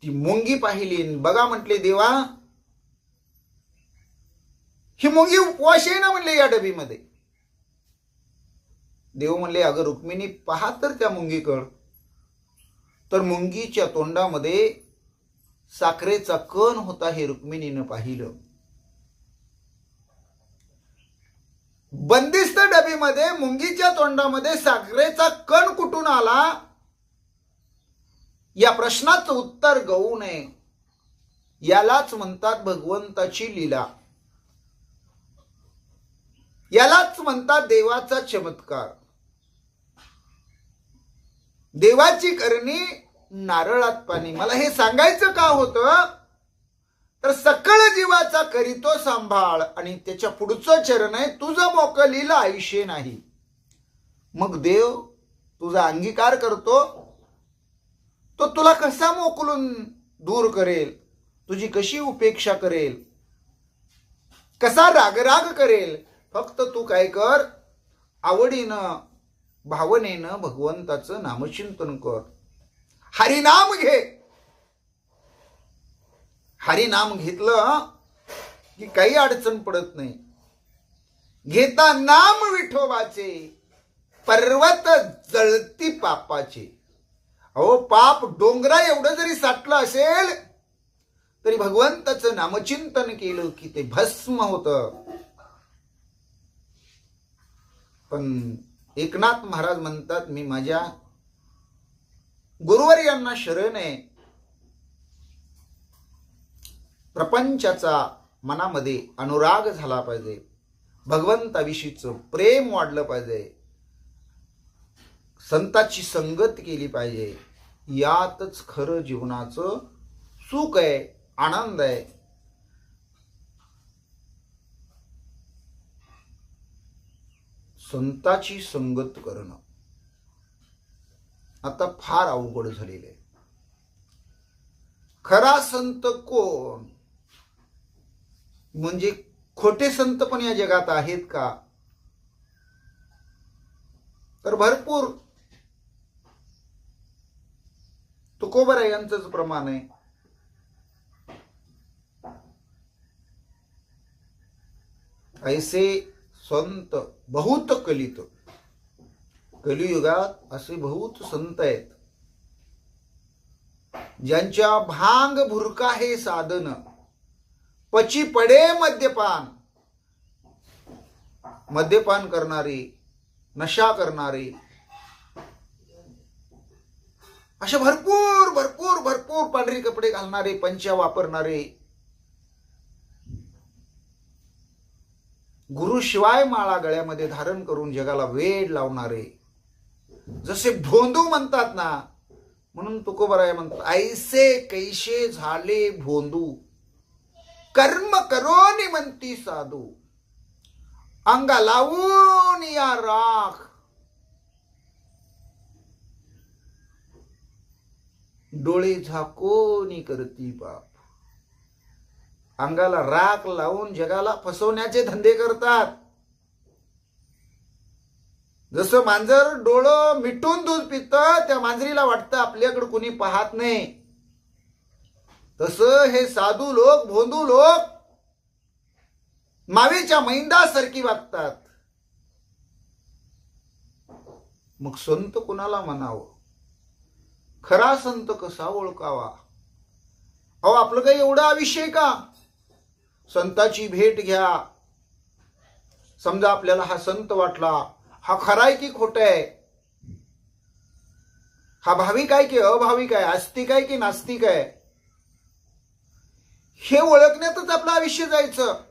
ती मुंगी पाहिली. बघा म्हटले देवा, ही मुंगी उपवास आहे ना म्हणले या डबीमध्ये. देव म्हणले, अगं रुक्मिणी पहा तर त्या मुंगीकड. तर मुंगीच्या तोंडामध्ये साखरेचा कण होता. हे रुक्मिणीनं पाहिलं. बंदिस्त डबीमध्ये मुंगीच्या तोंडामध्ये साखरेचा कण कुठून आला, या प्रश्नाचं उत्तर गवू नये. यालाच म्हणतात भगवंताची लीला, यालाच म्हणतात देवाचा चमत्कार. देवाची करणी नारळात पाणी. मला हे सांगायचं का होतं, तर सकळ जीवाचा करीतो सांभाळ. आणि त्याच्या पुढचं चरण आहे, तुझं मोकलीला आयुष्य नाही. मग देव तुझा अंगीकार करतो, तो तुला कसा मोकलून दूर करेल, तुझी कशी उपेक्षा करेल, कसा रागराग करेल. फक्त तू काय कर, आवडीनं भावनेनं भगवंताचं नामचिंतन कर, हरिनाम घे. हरिनाम घेतलं की काही अडचण पडत नाही. घेता नाम विठोबाचे, पर्वत जळती पापाचे. अहो, पाप डोंगरा एवढं जरी साठलं असेल, तरी भगवंताचं नामचिंतन केलं की ते भस्म होतं. पण एकनाथ महाराज म्हणतात, मी माझ्या गुरुवर्यांना शरण आहे. प्रपंचाचा मनामध्ये अनुराग झाला पाहिजे, भगवंताविषयीचं प्रेम वाढलं पाहिजे, संताची संगत केली पाहिजे. यातच खरं जीवनाचं सुख आहे, आनंद आहे. संताची संगत करणं आता फार अवघड झालेलं आहे. खरा संत कोण, म्हणजे खोटे संत पण या जगात आहेत का? तर भरपूर. तुकोबराय यांचंच प्रमाण आहे. ऐसे संत बहुत कलित. कलियुगात असे बहुत संत आहेत, ज्यांच्या भांग भुरका हे साधन, पची पडे मद्यपान. मद्यपान करणारी, नशा करणारी, असे भरपूर भरपूर भरपूर पांढरी कपडे घालणारे, पंचा वापरणारे, गुरुशिवाय माळा गळ्यामध्ये धारण करून जगाला वेड लावणारे, जसे भोंदू म्हणतात ना, म्हणून तुकोबराय म्हणतात, ऐसे कैसे झाले भोंदू, कर्म करोनी म्हणती साधू, अंगा लावून या राख, डोळे झाकोनी करती पाप. अंगाला राख लावून जगाला फसवण्याचे धंदे करतात. जसं मांजर डोळं मिटून दूध पितं, त्या मांजरीला वाटतं आपल्याकडे कुणी पाहत नाही, तसं हे साधू लोक, भोंदू लोक मावेच्या मैंदासारखी वागतात. मग संत कुणाला म्हणावं? खरा संत कसा ओळखावा? अहो, आपलं काही एवढं आयुष्य का? संताची भेट घ्या. समजा आपल्याला हा संत वाटला, हा खराय की खोट आहे, हा भाविक आहे की अभाविक आहे, आस्तिक आहे की नास्तिक आहे, हे ओळखण्यातच आपलं आयुष्य जायचं.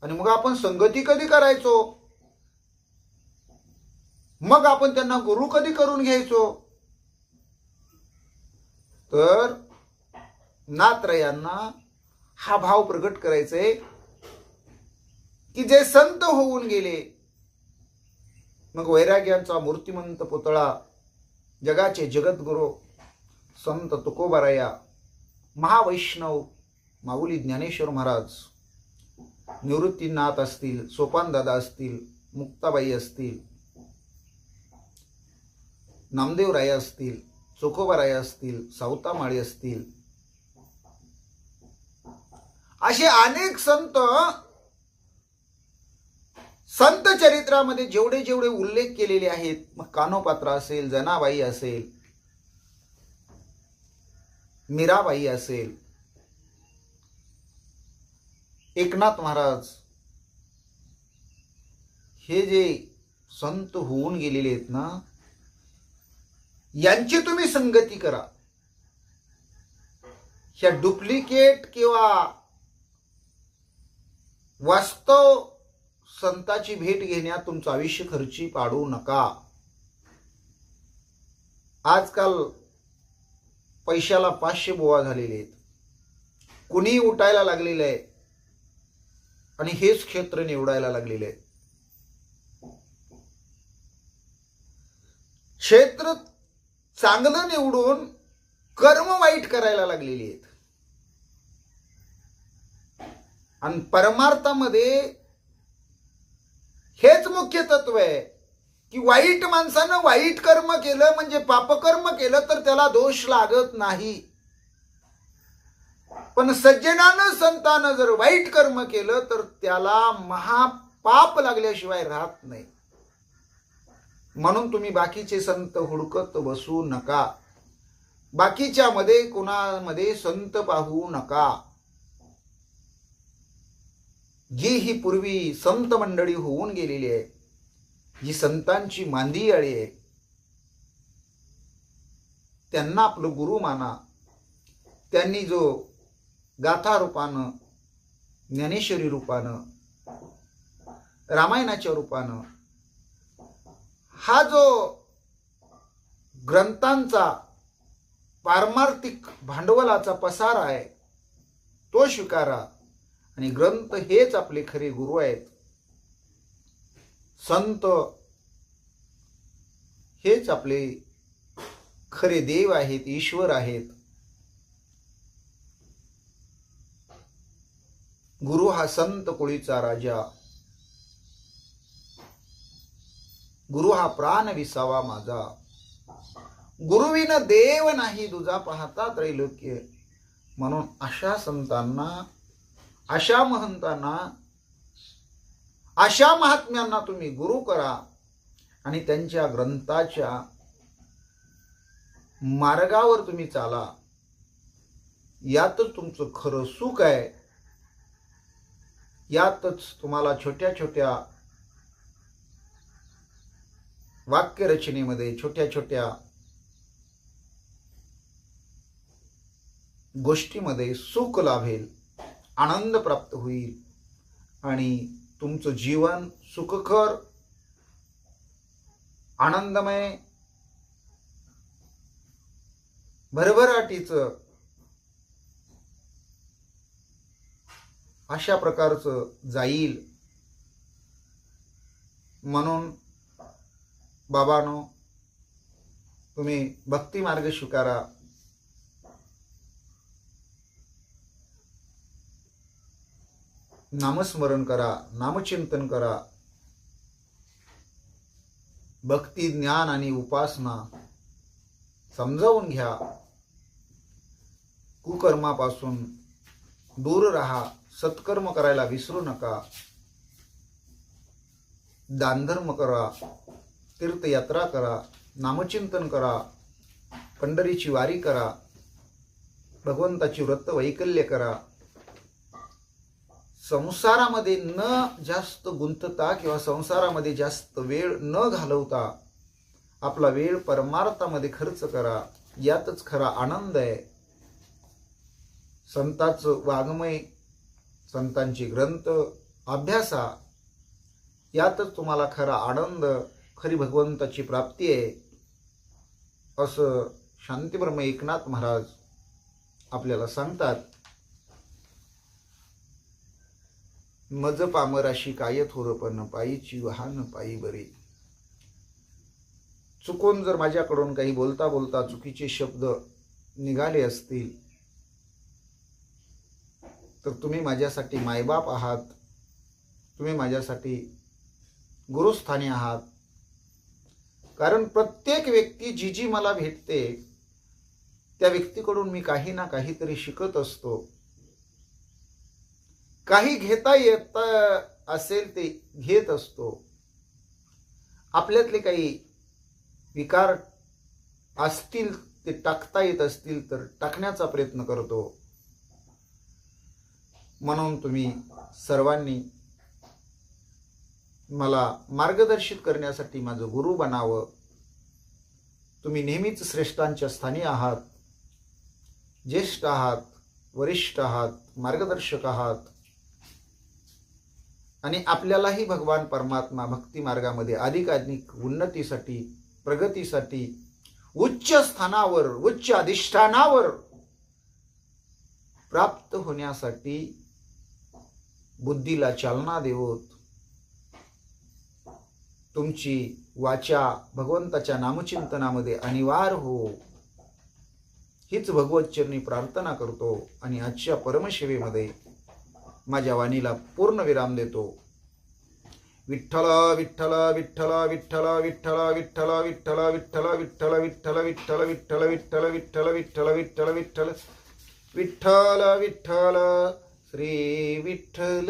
आणि मग आपण संगती कधी करायचो? मग आपण त्यांना गुरु कधी करून घ्यायचो? तर नात्रयांना हा भाव प्रगट करायचे की जे संत होऊन गेले, मग वैराग्यांचा मूर्तिमंत पुतळा, जगाचे जगद्गुरु संत तुकोबाराया, महावैष्णव माऊली ज्ञानेश्वर महाराज, निवृत्तीनाथ असतील, सोपानदादा असतील, मुक्ताबाई असतील, नामदेवराय असतील, चोखोबाराय असतील, सावतामाळी असतील, असे अनेक संत संत चरित्रामध्ये जेवढे जेवढे उल्लेख केलेले आहेत, मग कानोपात्र असेल, जनाबाई असेल, मीराबाई असेल, एकनाथ महाराज, हे जे संत होऊन गेलेले आहेत ना, यांची तुम्ही संगती करा. ह्या डुप्लिकेट किंवा वास्तव संताची भेट घेण्यात तुमचं आयुष्य खर्ची पाडू नका. आजकाल पैशाला 500 बुवा झालेले आहेत, कुणी उठायला लागलेलं आहे आणि हेच क्षेत्र निवडायला लागलेले आहे. क्षेत्र चांगलं निवडून कर्म वाईट करायला लागलेली आहेत. आणि परमार्थामध्ये हेच मुख्य तत्व आहे की वाईट माणसानं वाईट कर्म केलं म्हणजे पापकर्म केलं तर त्याला दोष लागत नाही, पण सज्जनानं संतानं जर वाईट कर्म केलं तर त्याला महापाप लागल्याशिवाय राहत नाही. म्हणून तुम्ही बाकीचे संत हुडकत बसू नका, बाकीच्या मध्ये कोणामध्ये संत पाहू नका. जी ही पूर्वी संत मंडळी होऊन गेलेली आहे, जी संतांची मांदियाळी आहे, त्यांना आपलं गुरु माना. त्यांनी जो गाथा रूपानं, ज्ञानेश्वरी रूपानं, रामायणाच्या रूपानं हा जो ग्रंथांचा पारमार्थिक भांडवलाचा पसार आहे तो स्वीकारा. आणि ग्रंथ हेच आपले खरे गुरु आहेत, संत हेच आपले खरे देव आहेत, ईश्वर आहेत. गुरु हा संत कुळीचा राजा, गुरु हा प्राण विसावा माझा, गुरुविन देव नाही दुजा पाहता त्रैलोक्य. म्हणून अशा संतांना, अशा महंतांना, अशा महात्म्यांना तुम्ही गुरु करा आणि त्यांच्या ग्रंथाच्या मार्गावर तुम्ही चाला. यातच तुमचं खरं सुख आहे. यातच तुम्हाला छोट्या छोट्या वाक्यरचनेमध्ये छोट्या छोट्या गोष्टीमध्ये सुख लाभेल, आनंद प्राप्त होईल आणि तुमचं जीवन सुखकर, आनंदमय, भरभराटीचं अशा प्रकारचं जाईल. म्हणून बाबांनो, तुम्ही भक्ती मार्ग स्वीकारा. नामस्मरण करा, नामचिंतन करा. भक्ती, ज्ञान आणि उपासना समजावून घ्या. कुकर्मापासून दूर राहा. सत्कर्म करायला विसरू नका. दानधर्म करा, तीर्थयात्रा करा, नामचिंतन करा, पंढरीची वारी करा, भगवंताची व्रत वैकल्य करा. संसारामध्ये न जास्त गुंतता किंवा संसारामध्ये जास्त वेळ न घालवता आपला वेळ परमार्थामध्ये खर्च करा. यातच खरा आनंद आहे. संतांचं वाङ्मय, संतांची ग्रंथ अभ्यासा. यातच तुम्हाला खरा आनंद, खरी भगवंताची प्राप्ती आहे, असं शांतीब्रह्म एकनाथ महाराज आपल्याला सांगतात. मज पामराशी काय थोरपण, पायीची वाहन पायी बरे. चुकून जर माझ्याकडून काही बोलता बोलता चुकीचे शब्द निघाले असतील तर तुम्ही माझ्यासाठी मायबाप आहात. तुम्ही माझ्यासाठी गुरुस्थानी आहात. कारण प्रत्येक व्यक्ती जी जी मला भेटते त्या व्यक्तीकडून मी काही ना काहीतरी शिकत असतो. काही घेता येत असेल ते घेत असतो. आपल्यातले काही विकार असतील ते टाकता येत असतील तर टाकण्याचा प्रयत्न करतो. म्हणून तुम्ही सर्वांनी मला मार्गदर्शित करण्यासाठी माझं गुरु बनावं. तुम्ही नेहमीच श्रेष्ठांच्या स्थानी आहात, ज्येष्ठ आहात, वरिष्ठ आहात, मार्गदर्शक आहात. आणि आपल्यालाही भगवान परमात्मा भक्ती मार्गामध्ये अधिकाधिक उन्नतीसाठी, प्रगतीसाठी, उच्च स्थानावर, उच्च अधिष्ठानावर प्राप्त होण्यासाठी बुद्धीला चालना देवोत. तुमची वाचा भगवंताच्या नामचिंतनामध्ये अनिवार्य हो, हीच भगवतचरणी प्रार्थना करतो आणि आजच्या परमसेवेमध्ये माझ्या वाणीला पूर्ण विराम देतो. विठ्ठल विठ्ठल विठ्ठल विठ्ठल विठ्ठल विठ्ठल विठ्ठल विठ्ठल विठ्ठल विठ्ठल विठ्ठल विठ्ठल विठ्ठल विठ्ठल विठ्ठल विठ्ठल विठ्ठल विठ्ठल विठ्ठल श्री विठ्ठल.